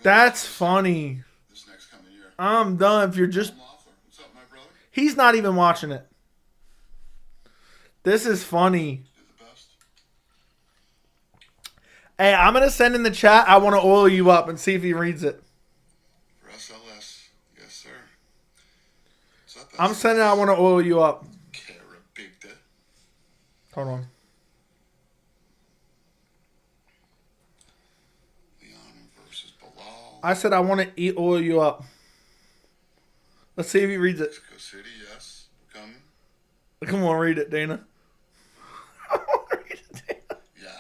That's funny. this next coming year. I'm done. If you're just... Loeffler. What's up, my brother? He's not even watching it. This is funny. You're the best. Hey, I'm going to send in the chat. I want to oil you up and see if he reads it. For SLS. Yes, sir. What's up, I'm sending I want to oil you up. Carabigda. Hold on. Leon versus Bilal. I said I want to oil you up. Let's see if he reads it. Mexico City, yes. Coming. Come on, read it, Dana. Yeah.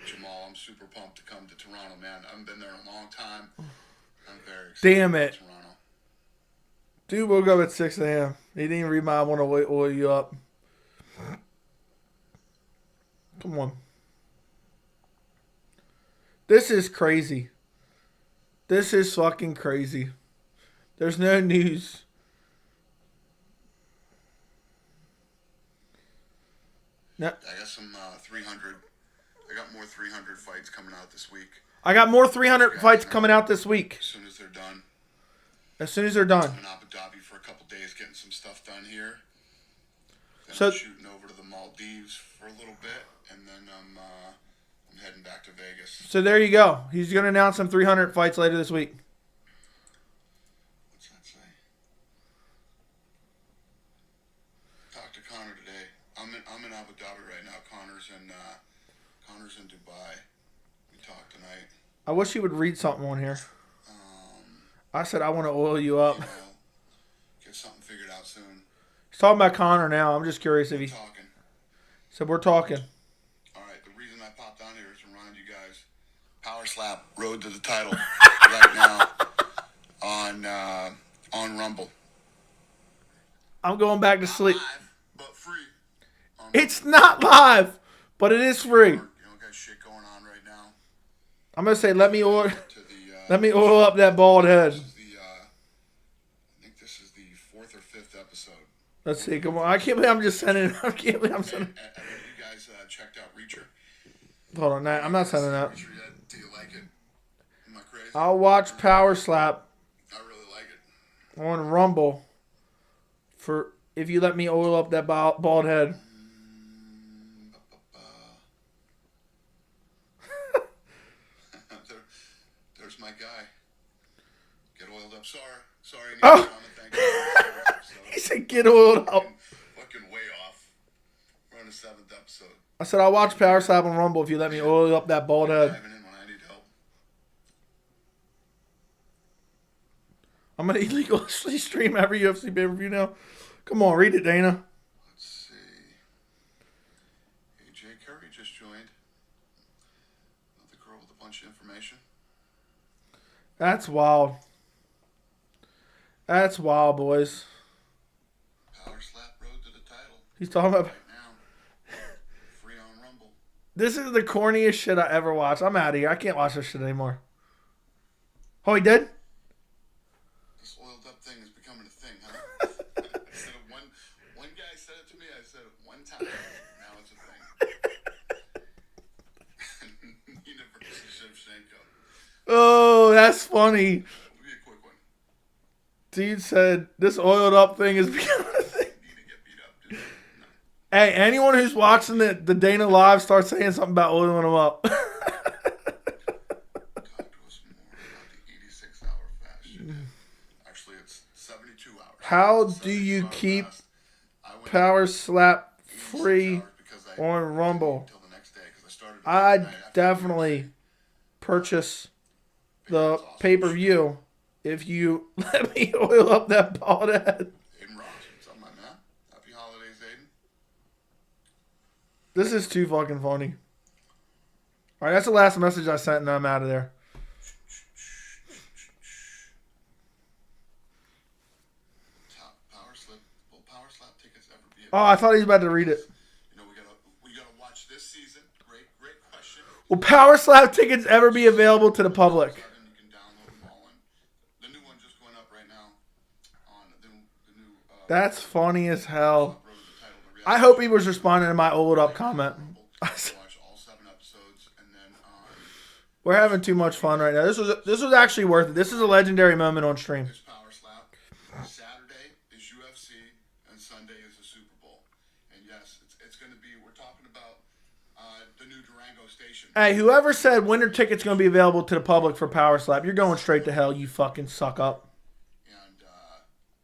Jamal, I'm super pumped to come to Toronto, man. I haven't been there in a long time. I'm very excited. Damn about it. Toronto. Dude woke up at 6 a.m. He didn't even read my I want to oil you up. Come on. This is crazy. This is fucking crazy. There's no news. No, I got some 300. I got more 300 fights coming out this week. I got more 300 fights coming out this week. As soon as they're done. As soon as they're done. I'm in Abu Dhabi for a couple days getting some stuff done here. Then So- I'm shooting over to the Maldives for a little bit, and then I'm heading back to Vegas. So there you go. He's going to announce some 300 fights later this week. What's that say? Talk to Connor today. I'm in Abu Dhabi right now. Connor's in Dubai. We talked tonight. I wish he would read something on here. I said I want to oil you up. You know, get something figured out soon. He's talking about Connor now. I'm just curious if he Talking. said we're talking. All right, the reason I popped on here is to remind you guys, Power Slap Road to the Title right now on Rumble. I'm going back to sleep. Live, but free. On It's not live, but it is free. You don't got shit going on right now. I'm going to say let me oil To the, let me oil up that bald head. This is the, I think this is the 4th or 5th episode. Let's see. Come on. I can't believe I'm just sending I can't believe I'm sending. Have you guys checked out Reacher? Hold on. I'm not sending that. Reacher yet? Do you like it? Am I crazy? I'll watch Power Slap I really like it. on Rumble for if you let me oil up that bald head. There's my guy. Get oiled up. Sorry. Oh. Thank you. He said get oiled up. Fucking way off. We're on the 7th episode. I said I'll watch Power Slap on Rumble if you let me oil up that bald head. Diving in when I need help. I'm going to illegally stream every UFC pay-per-view now. Come on, read it, Dana. Let's see. AJ Curry just joined. Another girl with a bunch of information. That's wild. That's wild, boys. Power slap road to the title. He's talking about... Right now. Free on Rumble. This is the corniest shit I ever watched. I'm out of here. I can't watch this shit anymore. Oh, he did? This oiled up thing is becoming a thing, huh? I said it one guy said it to me. I said it one time. Now it's a thing. Nina versus Shevchenko. Oh, that's funny. It'll be a quick one. Dude said this oiled up thing is becoming a thing. Nina get beat up, dude. No. Hey, anyone who's watching the Dana Live start saying something about oiling them up. Talk to us more about the 86-hour fast you did. Actually, it's 72 hours. How do 72 you hour keep fast. I went Power Slap 86 free hours because I on didn't Rumble? until the next day, 'cause I started I'd the night after definitely purchase the pay-per-view if you let me oil up that bald head. Aiden Ross, what's up, my man? Happy holidays, Aiden. This is too fucking funny. All right, that's the last message I sent, and I'm out of there. Will Power Slap tickets ever be Oh, I thought he was about to read it. You know, we gotta watch this season. Great question. Will Power Slap tickets ever be available to the public? You can download them all, and the new one just going up right now on the new. That's funny as hell. Road to the Title, the reality I hope he was responding to my old up comment. Rumble. Watch all 7 episodes, and then We're having too much fun right now. This was actually worth it. This is a legendary moment on stream. there's Power Slap. Saturday is UFC, and Sunday is the Super Bowl. And yes, it's going to be. We're talking about the new Durango station. Hey, whoever said winter tickets going to be available to the public for Power Slap, you're going straight to hell, you fucking suck up. And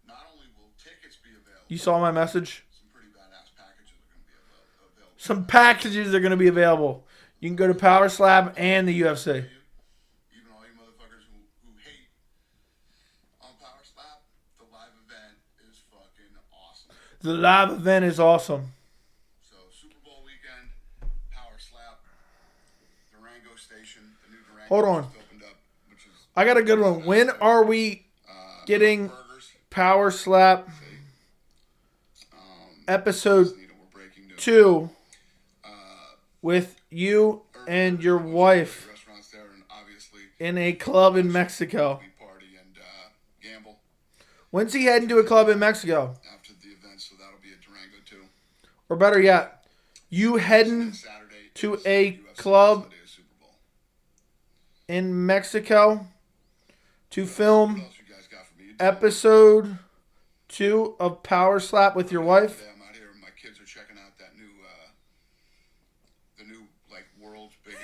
not only will tickets be available, You saw my message? some pretty badass packages are going to be available. Some packages are going to be available. You can go to Power Slap and the UFC. Even all you motherfuckers who hate on Power Slap, the live event is fucking awesome. The live event is awesome. So Super Bowl weekend, Power Slap, Durango Station, the new Durango Hold on. just opened up, which is I got a good one. When are we getting burgers. Power Slap episode Nina, we're breaking news. 2 with you and your wife Restaurants there, and obviously in a club in Mexico? we party and gamble When's he heading to a club in Mexico? after the event, so that'll be at Durango too. Or better yet, you heading And Saturday to is a UFC, club Sunday is Super Bowl. in Mexico to What film else you guys got for me? episode 2 of Power Slap with your wife? Today I'm out here, and my kids are checking out that new, the new like world's biggest.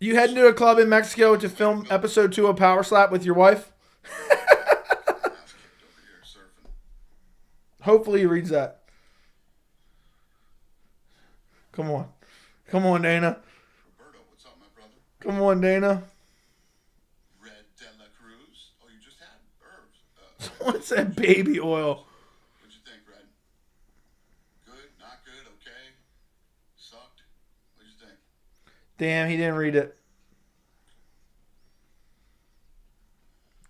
You heading to a club in Mexico to film episode 2 of Power Slap with your wife? ass kicked over here surfing. Hopefully he reads that. Come on. Come on, Dana. Roberto, what's up, my brother? Come on, Dana. Red De La Cruz. Oh, you just had herbs. What's that baby oil? What'd you think, Red? Good? Not good? Okay? Sucked? What'd you think? Damn, he didn't read it.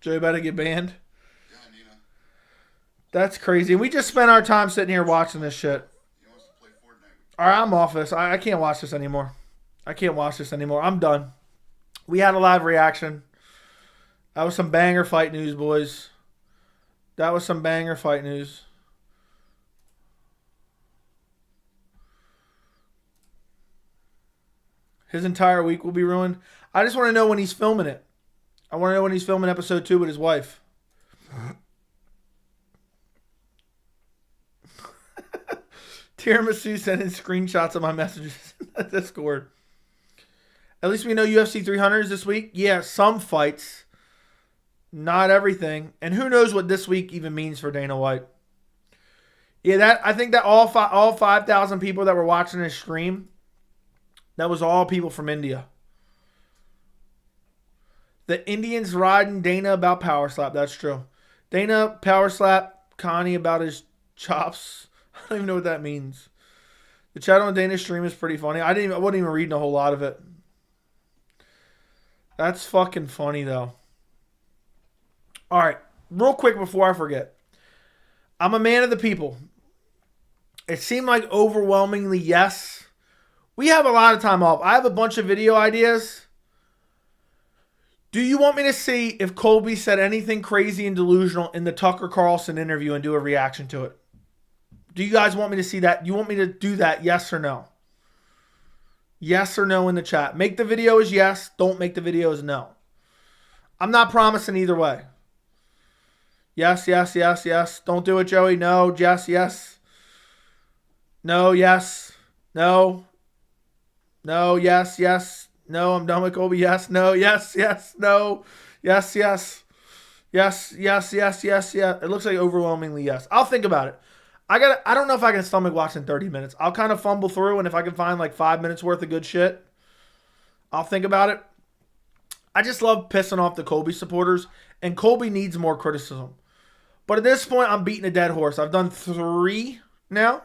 Joe about to get banned? Yeah, Nina. That's crazy. We just spent our time sitting here watching this shit. He wants to play Fortnite. All right, I'm off this. I can't watch this anymore. I can't watch this anymore. I'm done. We had a live reaction. That was some banger fight news, boys. That was some banger fight news. His entire week will be ruined. I just want to know when he's filming it. I want to know when he's filming episode 2 with his wife. Tiramisu sending screenshots of my messages in the Discord. At least we know UFC 300 is this week. Yeah, some fights. Not everything. And who knows what this week even means for Dana White. Yeah, I think that all 5,000 people that were watching this stream, that was all people from India. The Indians riding Dana about Power Slap. That's true. Dana Power Slap Connie about his chops. I don't even know what that means. The chat on Dana's stream is pretty funny. I wasn't even reading a whole lot of it. That's fucking funny, though. All right. Real quick before I forget. I'm a man of the people. It seemed like overwhelmingly yes. We have a lot of time off. I have a bunch of video ideas. Do you want me to see if Colby said anything crazy and delusional in the Tucker Carlson interview and do a reaction to it? Do you guys want me to see that? You want me to do that, yes or no? Yes or no in the chat. Make the video as yes. Don't make the video as no. I'm not promising either way. Yes, yes, yes, yes. Don't do it, Joey. No. Yes, yes. No, yes. No. No, yes, yes. No, I'm done with Colby. Yes, no, yes, yes, no. Yes, yes. Yes, yes, yes, yes, yes. It looks like overwhelmingly yes. I'll think about it. I don't know if I can stomach watching 30 minutes. I'll kind of fumble through, and if I can find like 5 minutes worth of good shit, I'll think about it. I just love pissing off the Colby supporters, and Colby needs more criticism. But at this point, I'm beating a dead horse. I've done 3 now.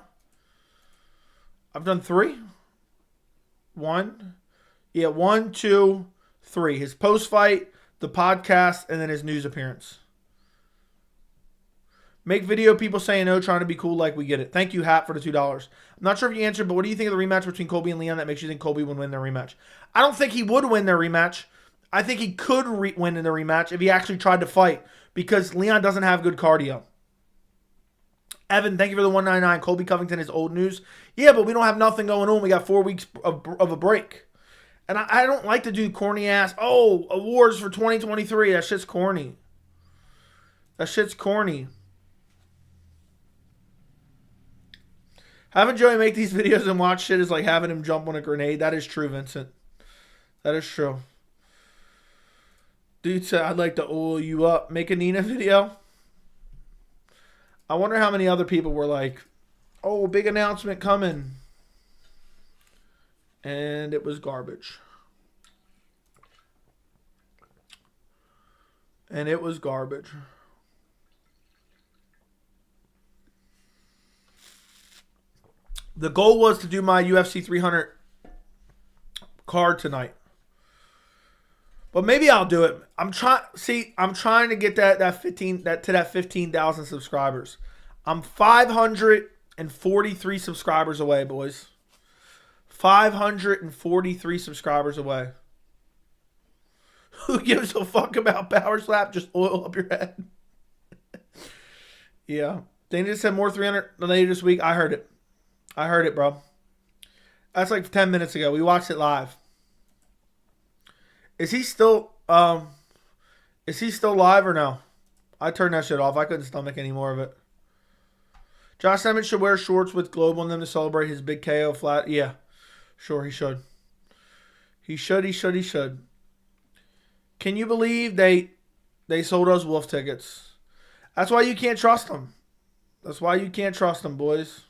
I've done 3. 1. Yeah, 1, 2, 3. His post-fight, the podcast, and then his news appearance. Make video people saying no, trying to be cool like we get it. Thank you, Hat, for the $2. I'm not sure if you answered, but what do you think of the rematch between Colby and Leon that makes you think Colby would win their rematch? I don't think he would win their rematch. I think he could win in the rematch if he actually tried to fight because Leon doesn't have good cardio. Evan, thank you for the $1.99. Colby Covington is old news. Yeah, but we don't have nothing going on. We got 4 weeks of a break. And I don't like to do corny ass, awards for 2023. That shit's corny. That shit's corny. Having Joey make these videos and watch shit is like having him jump on a grenade. That is true, Vincent. That is true. Dude said, I'd like to oil you up. Make a Nina video. I wonder how many other people were like, oh, big announcement coming. And it was garbage. And it was garbage. The goal was to do my UFC 300 card tonight. But maybe I'll do it. I'm trying to get that 15,000 subscribers. I'm 543 subscribers away, boys. 543 subscribers away. Who gives a fuck about Power Slap? Just oil up your head. Yeah. Dana just said more 300 later this week. I heard it. I heard it, bro. That's like 10 minutes ago. We watched it live. Is he still live or no? I turned that shit off. I couldn't stomach any more of it. Josh Emmett should wear shorts with globe on them to celebrate his big KO flat. Yeah. Sure, he should. He should. Can you believe they sold us Wolf tickets? That's why you can't trust them. That's why you can't trust them, boys.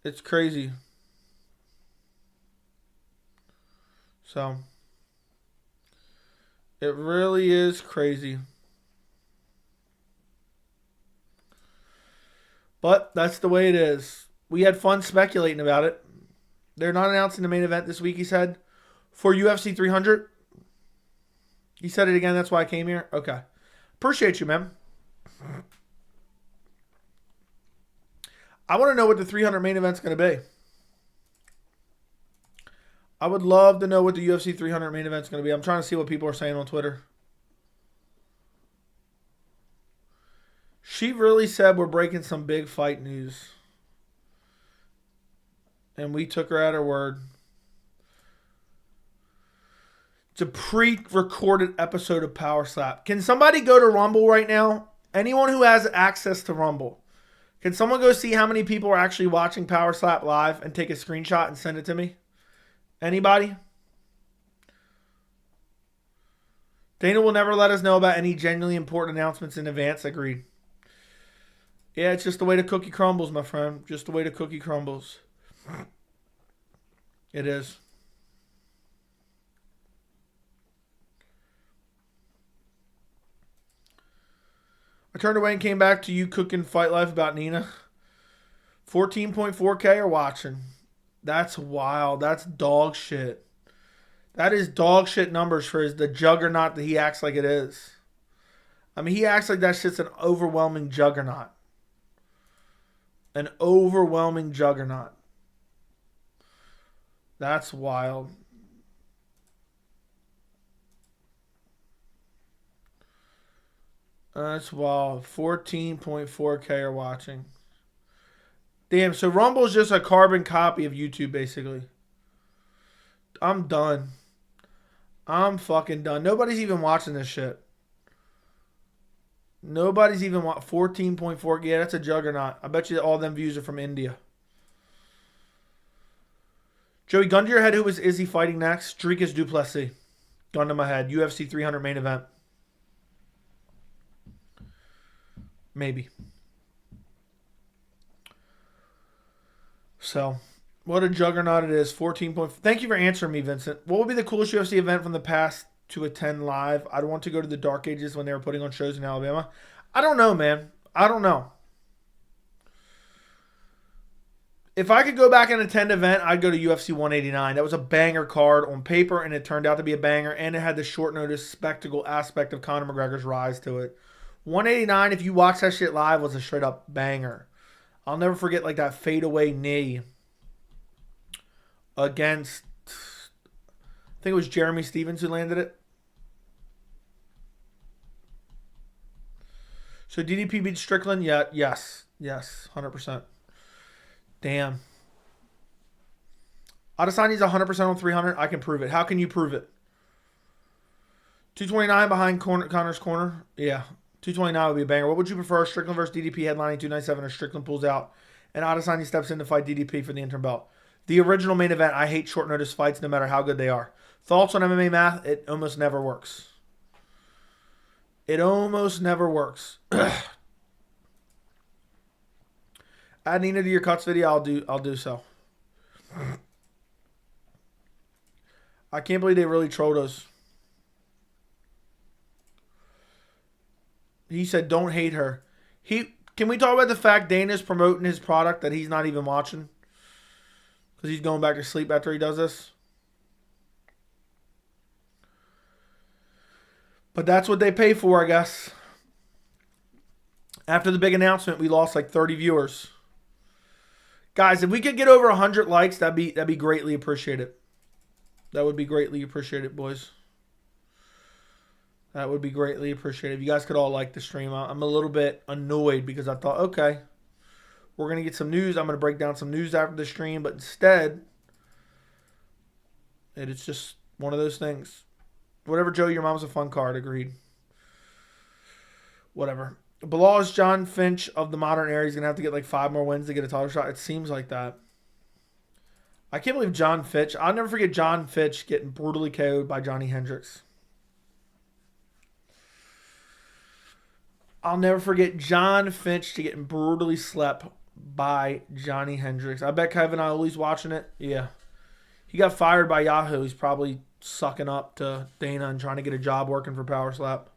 It's crazy. So, it really is crazy. But that's the way it is. We had fun speculating about it. They're not announcing the main event this week, he said, for UFC 300. He said it again. That's why I came here. Okay. Appreciate you, man. I want to know what the 300 main event's going to be. I would love to know what the UFC 300 main event's going to be. I'm trying to see what people are saying on Twitter. She really said we're breaking some big fight news. And we took her at her word. It's a pre-recorded episode of Power Slap. Can somebody go to Rumble right now? Anyone who has access to Rumble. Can someone go see how many people are actually watching Power Slap live and take a screenshot and send it to me? Anybody? Dana will never let us know about any genuinely important announcements in advance. Agreed. Yeah, it's just the way the cookie crumbles, my friend. Just the way the cookie crumbles. It is. I turned away and came back to you cooking Fight Life about Nina. 14.4K are watching. That's wild. That's dog shit. That is dog shit numbers for the juggernaut that he acts like it is. I mean, he acts like that shit's an overwhelming juggernaut. An overwhelming juggernaut. That's wild. That's wild. 14.4K are watching. Damn, so Rumble's just a carbon copy of YouTube, basically. I'm done. I'm fucking done. Nobody's even watching this shit. Nobody's even 14.4. Yeah, that's a juggernaut. I bet you all them views are from India. Joey, gun to your head, who is Izzy fighting next? Dricus du Plessis. Gun to my head. UFC 300 main event. Maybe. So, what a juggernaut it is. 14 point. Thank you for answering me, Vincent. What would be the coolest UFC event from the past to attend live? I'd want to go to the Dark Ages when they were putting on shows in Alabama. I don't know, man. I don't know. If I could go back and attend an event, I'd go to UFC 189. That was a banger card on paper, and it turned out to be a banger, and it had the short notice spectacle aspect of Conor McGregor's rise to it. 189, if you watch that shit live, was a straight up banger. I'll never forget like that fadeaway knee against, I think it was Jeremy Stevens who landed it. So DDP beat Strickland? Yeah, yes, 100%. Damn. Adesanya's 100% on 300. I can prove it. How can you prove it? 229 behind Conor's corner? Yeah. 229 would be a banger. What would you prefer? Strickland versus DDP headlining 297 or Strickland pulls out and Adesanya steps in to fight DDP for the interim belt? The original main event. I hate short notice fights no matter how good they are. Thoughts on MMA math? It almost never works. It almost never works. Add Nina to your cuts video. I'll do so. I can't believe they really trolled us. He said, "Don't hate her." Can we talk about the fact Dana's promoting his product that he's not even watching because he's going back to sleep after he does this? But that's what they pay for, I guess. After the big announcement, we lost like 30 viewers. Guys, if we could get over 100 likes, that'd be greatly appreciated. That would be greatly appreciated, boys. That would be greatly appreciated. If you guys could all like the stream. I'm a little bit annoyed because I thought, okay, we're going to get some news. I'm going to break down some news after the stream. But instead, it's just one of those things. Whatever, Joe, your mom's a fun card. Agreed. Whatever. Bilal's John Finch of the modern era. He's going to have to get like 5 more wins to get a title shot. It seems like that. I can't believe John Fitch. I'll never forget John Fitch getting brutally KO'd by Johnny Hendricks. I'll never forget John Finch getting brutally slept by Johnny Hendricks. I bet Kevin Ioli's watching it. Yeah. He got fired by Yahoo. He's probably sucking up to Dana and trying to get a job working for Power Slap.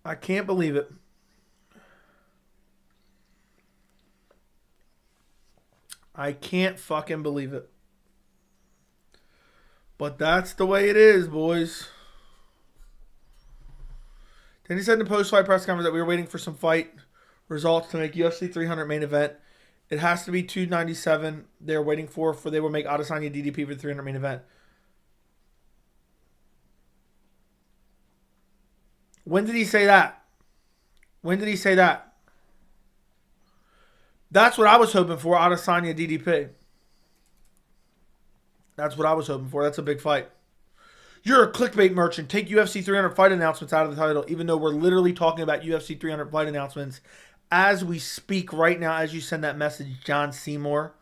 I can't believe it. I can't fucking believe it. But that's the way it is, boys. Then he said in the post-fight press conference that we were waiting for some fight results to make UFC 300 main event. It has to be 297 they're waiting for they will make Adesanya DDP for the 300 main event. When did he say that? When did he say that? That's what I was hoping for, Adesanya DDP. That's what I was hoping for. That's a big fight. You're a clickbait merchant. Take UFC 300 fight announcements out of the title, even though we're literally talking about UFC 300 fight announcements as we speak right now, as you send that message, John Seymour.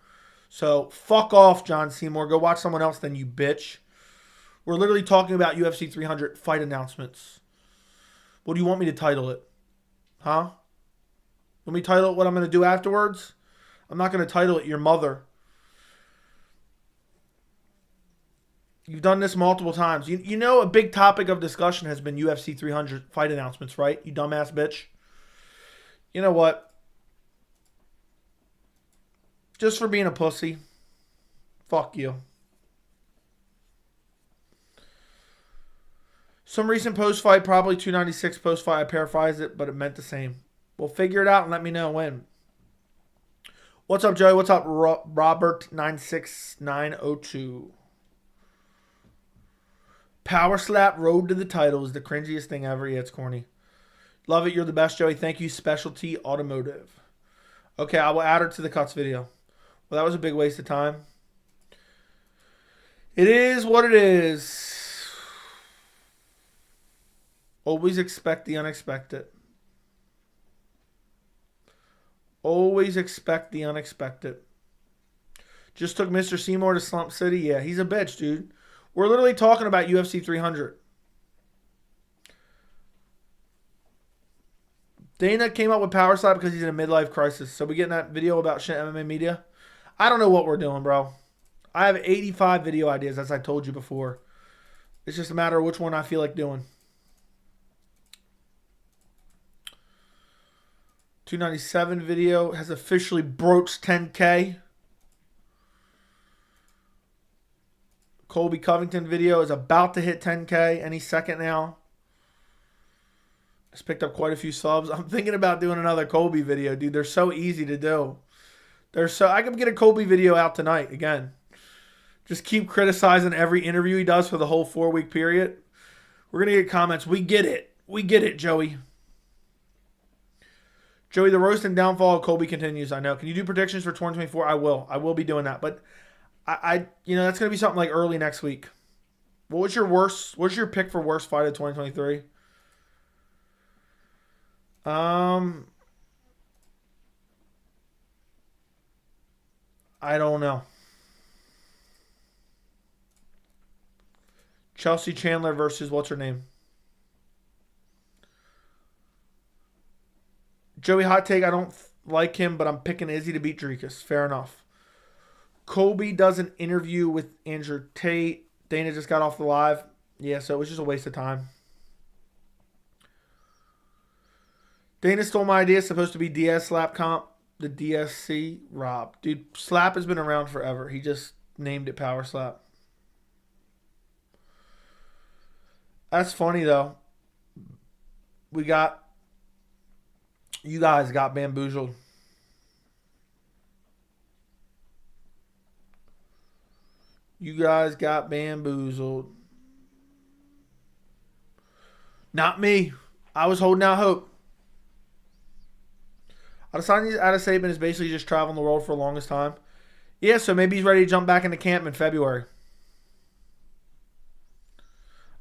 So, fuck off, John Seymour. Go watch someone else then, you bitch. We're literally talking about UFC 300 fight announcements. What do you want me to title it? Huh? Let me title it what I'm going to do afterwards? I'm not going to title it Your Mother. You've done this multiple times. You know a big topic of discussion has been UFC 300 fight announcements, right? You dumbass bitch. You know what? Just for being a pussy. Fuck you. Some recent post-fight, probably 296 post-fight. I paraphrased it, but it meant the same. We'll figure it out and let me know when. What's up, Joey? What's up, Robert96902? Power slap road to the title is the cringiest thing ever. Yeah, it's corny. Love it. You're the best, Joey. Thank you, Specialty Automotive. Okay, I will add her to the cuts video. Well, that was a big waste of time. It is what it is. Always expect the unexpected. Always expect the unexpected. Just took Mr. Seymour to Slump City. Yeah, he's a bitch, dude. We're literally talking about UFC 300. Dana came up with Power Slap because he's in a midlife crisis. So we getting that video about shit MMA media? I don't know what we're doing, bro. I have 85 video ideas, as I told you before. It's just a matter of which one I feel like doing. 297 video has officially broached 10K. Colby Covington video is about to hit 10K any second now. It's picked up quite a few subs. I'm thinking about doing another Colby video, dude. They're so easy to do. I can get a Colby video out tonight again. Just keep criticizing every interview he does for the whole 4-week period. We're going to get comments. We get it. We get it, Joey. Joey, the roast and downfall of Colby continues. I know. Can you do predictions for 2024? I will. I will be doing that. But that's going to be something like early next week. What's your pick for worst fight of 2023? I don't know. Chelsea Chandler versus what's her name? Joey, hot take. I don't like him, but I'm picking Izzy to beat Dricus. Fair enough. Colby does an interview with Andrew Tate. Dana just got off the live. Yeah, so it was just a waste of time. Dana stole my idea. It's supposed to be DS Slap Comp. The DSC. Rob. Dude, Slap has been around forever. He just named it Power Slap. That's funny, though. You guys got bamboozled. You guys got bamboozled. Not me. I was holding out hope. Adesanya is basically just traveling the world for the longest time. Yeah, so maybe he's ready to jump back into camp in February.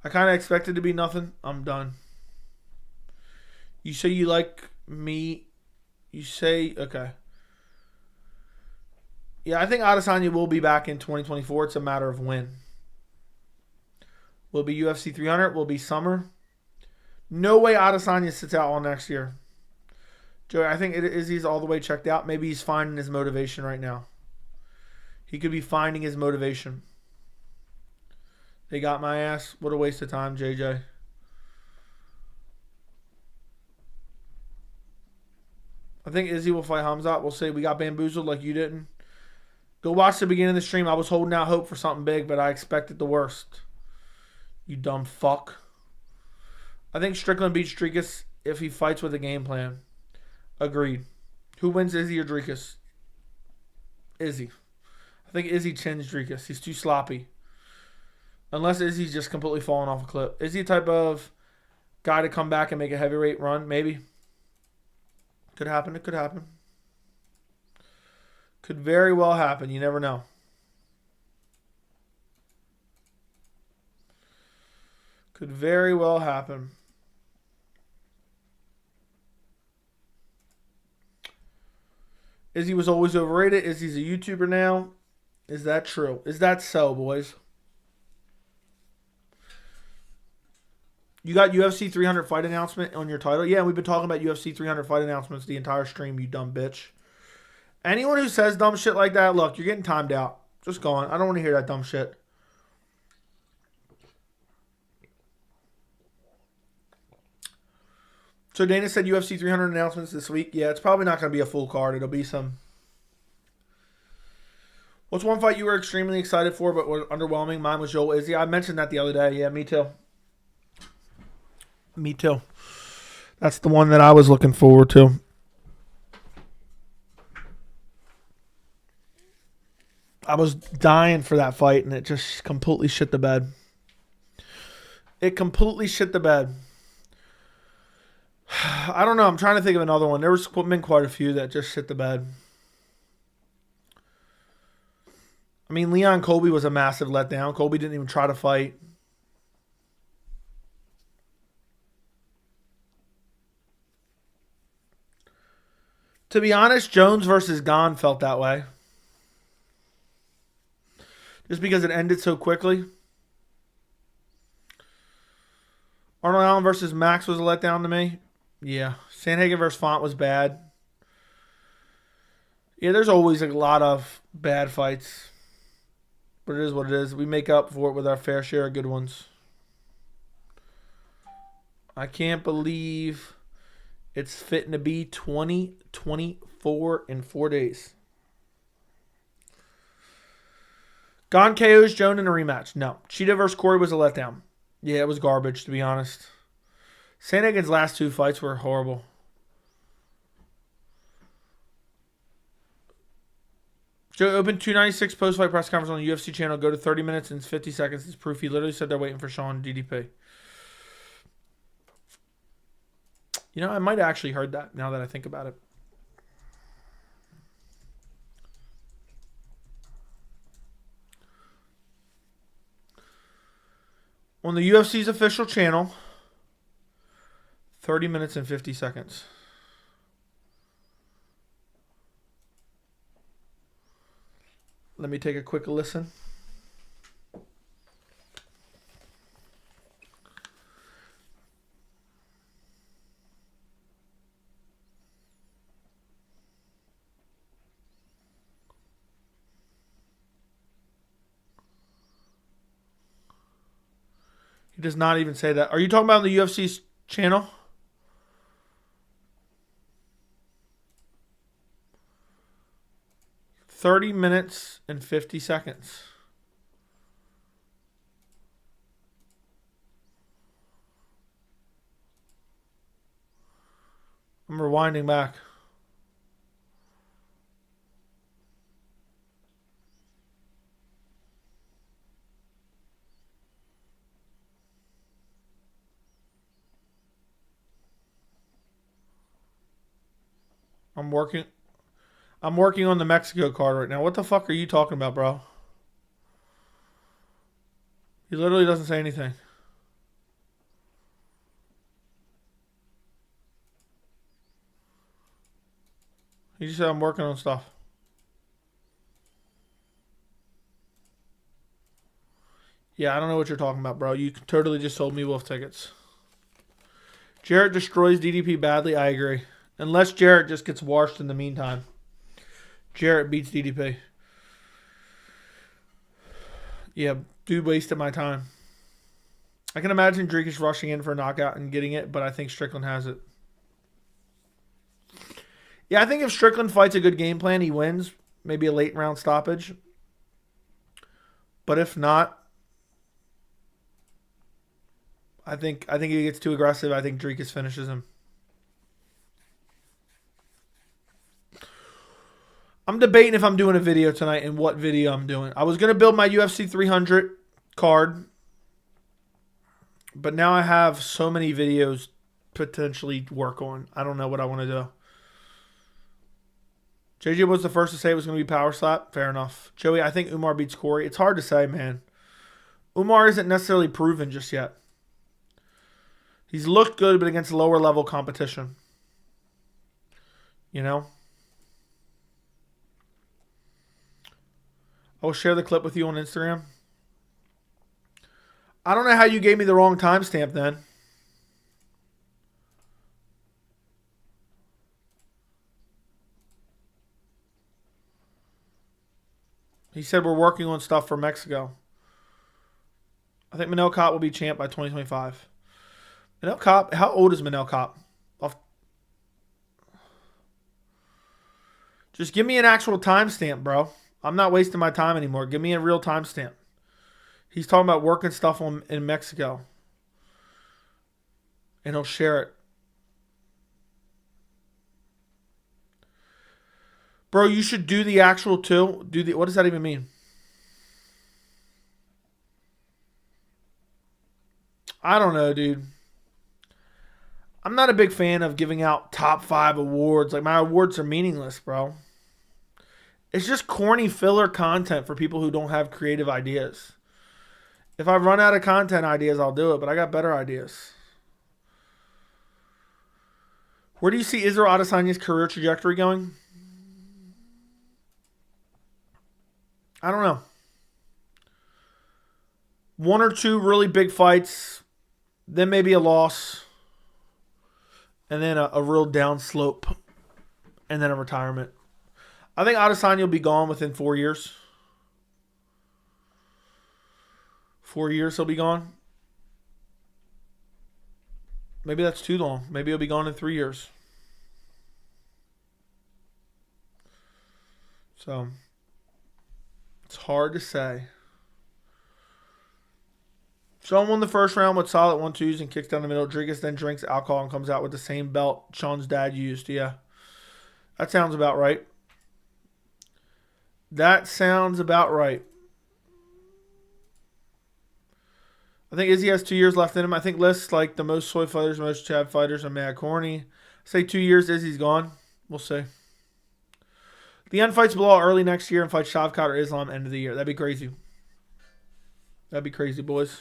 I kind of expected to be nothing. I'm done. You say you like me. You say, okay. Yeah, I think Adesanya will be back in 2024. It's a matter of when. Will it be UFC 300? Will it be summer? No way Adesanya sits out all next year. Joey, I think Izzy's all the way checked out. Maybe he's finding his motivation right now. He could be finding his motivation. They got my ass. What a waste of time, JJ. I think Izzy will fight Hamzat. We'll say we got bamboozled like you didn't. Go watch the beginning of the stream. I was holding out hope for something big, but I expected the worst. You dumb fuck. I think Strickland beats Dricus if he fights with a game plan. Agreed. Who wins, Izzy or Dricus? Izzy. I think Izzy chins Dricus. He's too sloppy. Unless Izzy's just completely falling off a cliff. Is he the type of guy to come back and make a heavyweight run? Maybe. Could happen. It could happen. Could very well happen. You never know. Could very well happen. Izzy was always overrated. Izzy's a YouTuber now. Is that true? Is that so, boys? You got UFC 300 fight announcement on your title? Yeah, we've been talking about UFC 300 fight announcements the entire stream, you dumb bitch. Anyone who says dumb shit like that, look, you're getting timed out. Just go on. I don't want to hear that dumb shit. So Dana said UFC 300 announcements this week. Yeah, it's probably not going to be a full card. It'll be some. What's one fight you were extremely excited for but was underwhelming? Mine was Joel Izzy. I mentioned that the other day. Yeah, me too. Me too. That's the one that I was looking forward to. I was dying for that fight, and it just completely shit the bed. It completely shit the bed. I don't know. I'm trying to think of another one. There's been quite a few that just shit the bed. I mean, Leon Colby was a massive letdown. Colby didn't even try to fight. To be honest, Jones versus Gane felt that way. Just because it ended so quickly. Arnold Allen versus Max was a letdown to me. Yeah. Sandhagen versus Font was bad. Yeah, there's always a lot of bad fights. But it is what it is. We make up for it with our fair share of good ones. I can't believe it's fitting to be 2024 in 4 days. Gone KO's Joan in a rematch. No. Cheetah versus Corey was a letdown. Yeah, it was garbage, to be honest. Sandhagen's last 2 fights were horrible. Joe opened 296 post-fight press conference on the UFC channel. Go to 30 minutes and 50 seconds. It's proof. He literally said they're waiting for Sean DDP. You know, I might have actually heard that now that I think about it. On the UFC's official channel, 30 minutes and 50 seconds. Let me take a quick listen. He does not even say that. Are you talking about the UFC's channel? $30 minutes and 50 seconds. I'm rewinding back. I'm working on the Mexico card right now. What the fuck are you talking about, bro? He literally doesn't say anything. He just said I'm working on stuff. Yeah, I don't know what you're talking about, bro. You totally just sold me wolf tickets. Jarrett destroys DDP badly. I agree. Unless Jarrett just gets washed in the meantime. Jarrett beats DDP. Yeah, dude wasted my time. I can imagine Dricus rushing in for a knockout and getting it, but I think Strickland has it. Yeah, I think if Strickland fights a good game plan, he wins. Maybe a late round stoppage. But if not, I think he gets too aggressive. I think Dricus finishes him. I'm debating if I'm doing a video tonight and what video I'm doing. I was going to build my UFC 300 card. But now I have so many videos potentially work on. I don't know what I want to do. JJ was the first to say it was going to be power slap. Fair enough. Joey, I think Umar beats Corey. It's hard to say, man. Umar isn't necessarily proven just yet. He's looked good, but against lower level competition. You know? I will share the clip with you on Instagram. I don't know how you gave me the wrong timestamp then. He said we're working on stuff for Mexico. I think Manel Cott will be champ by 2025. Manel Cott, how old is Manel Cott? Just give me an actual timestamp, bro. I'm not wasting my time anymore. Give me a real timestamp. He's talking about working stuff in Mexico. And he'll share it. Bro, you should do the actual too. What does that even mean? I don't know, dude. I'm not a big fan of giving out top 5 awards. Like, my awards are meaningless, bro. It's just corny filler content for people who don't have creative ideas. If I run out of content ideas, I'll do it, but I got better ideas. Where do you see Israel Adesanya's career trajectory going? I don't know. 1 or 2 really big fights, then maybe a loss, and then a real down slope, and then a retirement. I think Adesanya will be gone within 4 years. 4 years he'll be gone. Maybe that's too long. Maybe he'll be gone in 3 years. So, it's hard to say. Sean won the first round with solid 1-2s and kicks down the middle. Dricus then drinks alcohol and comes out with the same belt Sean's dad used. Yeah. That sounds about right. That sounds about right. I think Izzy has 2 years left in him. I think lists like the most soy fighters, most Chad fighters are mad corny. Say 2 years, Izzy's gone. We'll see. The end fights Bilal early next year and fight Shavkat or Islam end of the year. That'd be crazy. That'd be crazy, boys.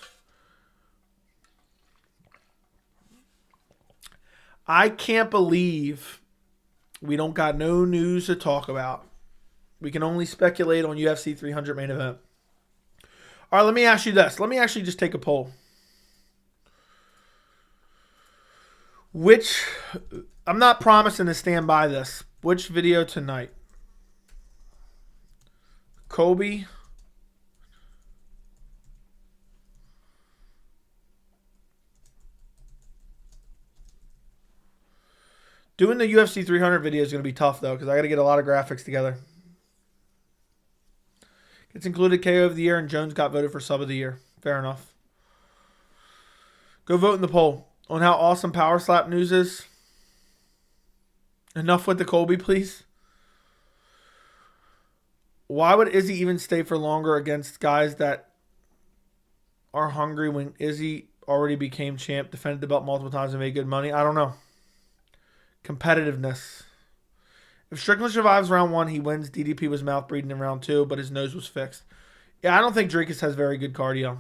I can't believe we don't got no news to talk about. We can only speculate on UFC 300 main event. All right, let me ask you this. Let me actually just take a poll. I'm not promising to stand by this. Which video tonight? Colby. Doing the UFC 300 video is going to be tough, though, because I got to get a lot of graphics together. It's included KO of the year, and Jones got voted for sub of the year. Fair enough. Go vote in the poll on how awesome Power Slap news is. Enough with the Colby, please. Why would Izzy even stay for longer against guys that are hungry when Izzy already became champ, defended the belt multiple times, and made good money? I don't know. Competitiveness. If Strickland survives round 1, he wins. DDP was mouth breathing in round 2, but his nose was fixed. Yeah, I don't think Dricus has very good cardio.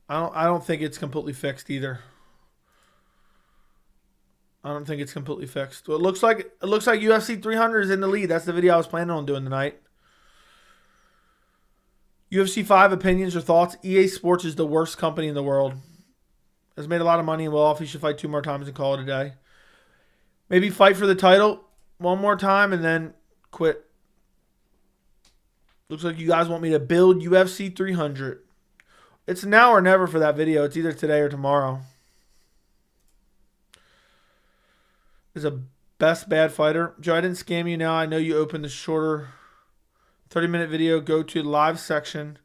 I don't think it's completely fixed either. I don't think it's completely fixed. Well, it looks like UFC 300 is in the lead. That's the video I was planning on doing tonight. UFC 5 opinions or thoughts. EA Sports is the worst company in the world. Has made a lot of money and well off. He should fight 2 more times and call it a day. Maybe fight for the title 1 more time and then quit. Looks like you guys want me to build UFC 300. It's now or never for that video. It's either today or tomorrow. Is a best bad fighter. Joe, I didn't scam you now. I know you opened the shorter 30-minute video. Go to live section.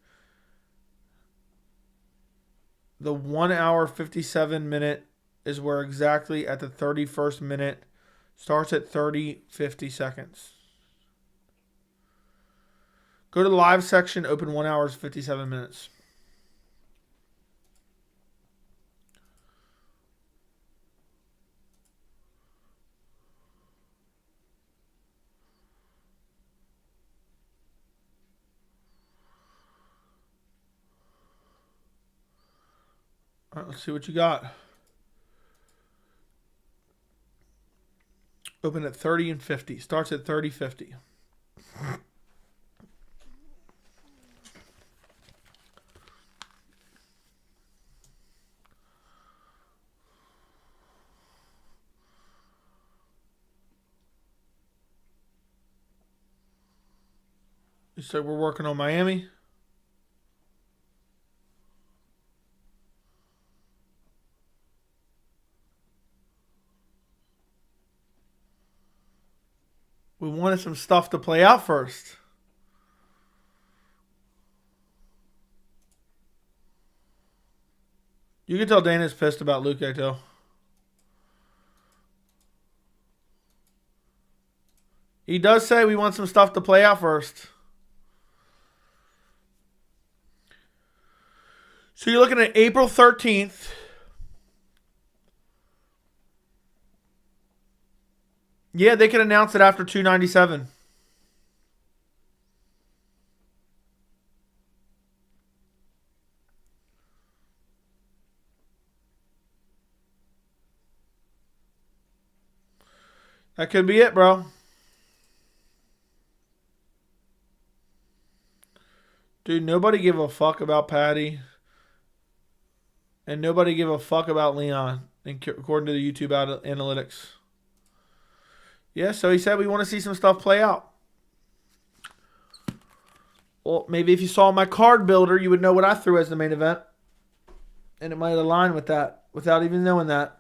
The 1 hour 57 minute is where exactly at the 31st minute starts at 30:50 seconds. Go to the live section, open 1 hour 57 minutes. All right, let's see what you got. Open at 30 and 50. Starts at 30:50. You said we're working on Miami? We wanted some stuff to play out first. You can tell Dana's pissed about Luke, too. He does say we want some stuff to play out first. So you're looking at April 13th. Yeah, they can announce it after 297. That could be it, bro. Dude, nobody give a fuck about Patty. And nobody give a fuck about Leon, according to the YouTube analytics. Yeah, so he said we want to see some stuff play out. Well, maybe if you saw my card builder, you would know what I threw as the main event. And it might align with that without even knowing that.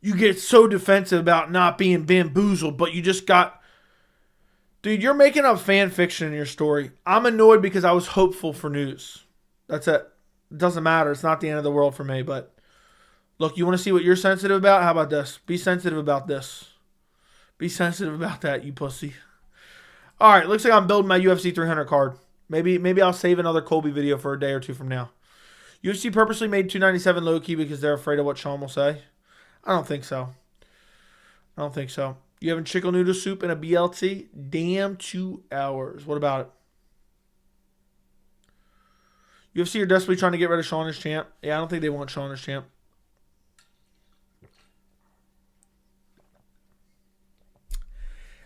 You get so defensive about not being bamboozled, but you just got... Dude, you're making up fan fiction in your story. I'm annoyed because I was hopeful for news. That's it. It doesn't matter. It's not the end of the world for me, but... Look, you want to see what you're sensitive about? How about this? Be sensitive about this. Be sensitive about that, you pussy. All right, looks like I'm building my UFC 300 card. Maybe I'll save another Colby video for a day or two from now. UFC purposely made 297 low-key because they're afraid of what Sean will say. I don't think so. I don't think so. You having chicken noodle soup and a BLT? Damn, 2 hours. What about it? UFC are desperately trying to get rid of Sean as champ. Yeah, I don't think they want Sean as champ.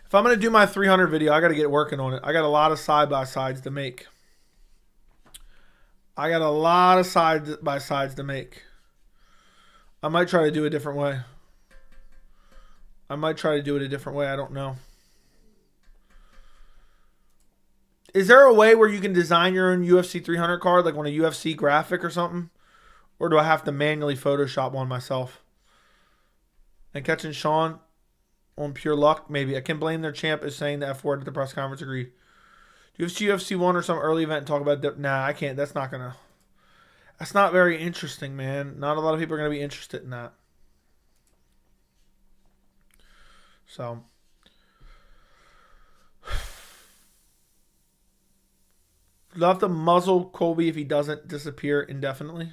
If I'm going to do my 300 video, I got to get working on it. I got a lot of side-by-sides to make. I might try to do it a different way. I don't know. Is there a way where you can design your own UFC 300 card, like on a UFC graphic or something? Or do I have to manually Photoshop one myself? And catching Sean on pure luck, maybe. I can blame their champ as saying the F word at the press conference. Agreed. Do you have UFC 1 or some early event and talk about... Nah, I can't. That's not very interesting, man. Not a lot of people are going to be interested in that. So... Love to muzzle Colby if he doesn't disappear indefinitely.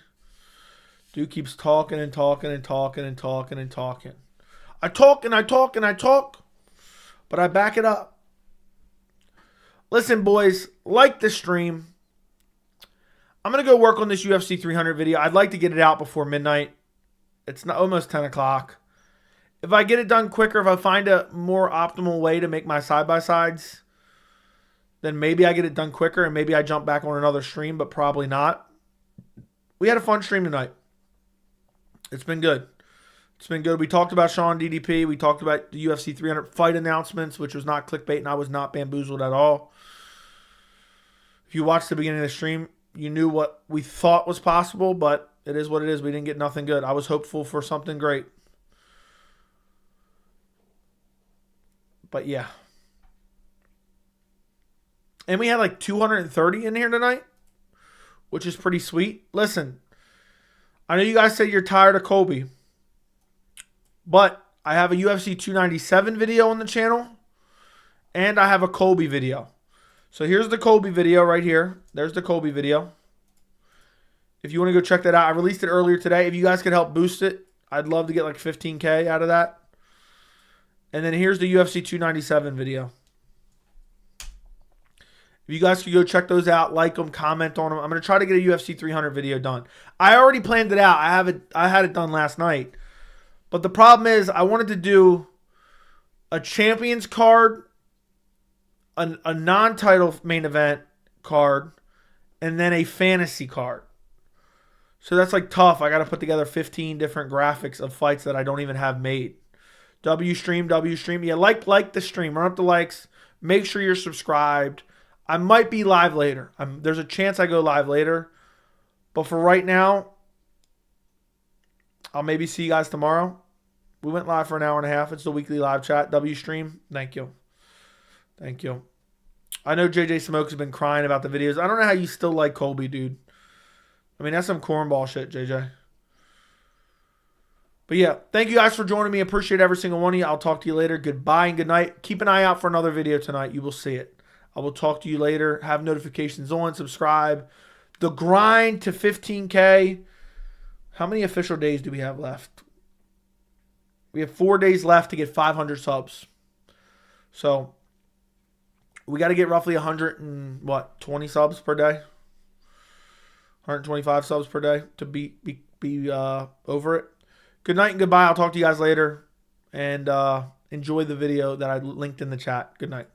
Dude keeps talking and talking and talking and talking and talking. I talk and I talk and I talk, but I back it up. Listen, boys, like the stream. I'm going to go work on this UFC 300 video. I'd like to get it out before midnight. It's not, almost 10 o'clock. If I get it done quicker, if I find a more optimal way to make my side-by-sides, then maybe I get it done quicker and maybe I jump back on another stream, but probably not. We had a fun stream tonight. It's been good. It's been good. We talked about Sean DDP. We talked about the UFC 300 fight announcements, which was not clickbait, and I was not bamboozled at all. If you watched the beginning of the stream, you knew what we thought was possible, but it is what it is. We didn't get nothing good. I was hopeful for something great. But yeah. And we had like 230 in here tonight, which is pretty sweet. Listen, I know you guys said you're tired of Colby, but I have a UFC 297 video on the channel, and I have a Colby video. So here's the Colby video right here. There's the Colby video. If you want to go check that out, I released it earlier today. If you guys could help boost it, I'd love to get like 15K out of that. And then here's the UFC 297 video. If you guys could go check those out, like them, comment on them. I'm going to try to get a UFC 300 video done. I already planned it out. I had it done last night. But the problem is I wanted to do a Champions card, a non-title main event card, and then a fantasy card. So that's like tough. I got to put together 15 different graphics of fights that I don't even have made. W stream. Yeah, like the stream. Run up the likes. Make sure you're subscribed. I might be live later. There's a chance I go live later. But for right now, I'll maybe see you guys tomorrow. We went live for an hour and a half. It's the weekly live chat. W stream. Thank you. Thank you. I know JJ Smoke has been crying about the videos. I don't know how you still like Colby, dude. I mean, that's some cornball shit, JJ. But yeah, thank you guys for joining me. Appreciate every single one of you. I'll talk to you later. Goodbye and good night. Keep an eye out for another video tonight. You will see it. I will talk to you later. Have notifications on. Subscribe. The grind to 15K. How many official days do we have left? We have 4 days left to get 500 subs. So we got to get roughly 20 subs per day. 125 subs per day to be over it. Good night and goodbye. I'll talk to you guys later. And enjoy the video that I linked in the chat. Good night.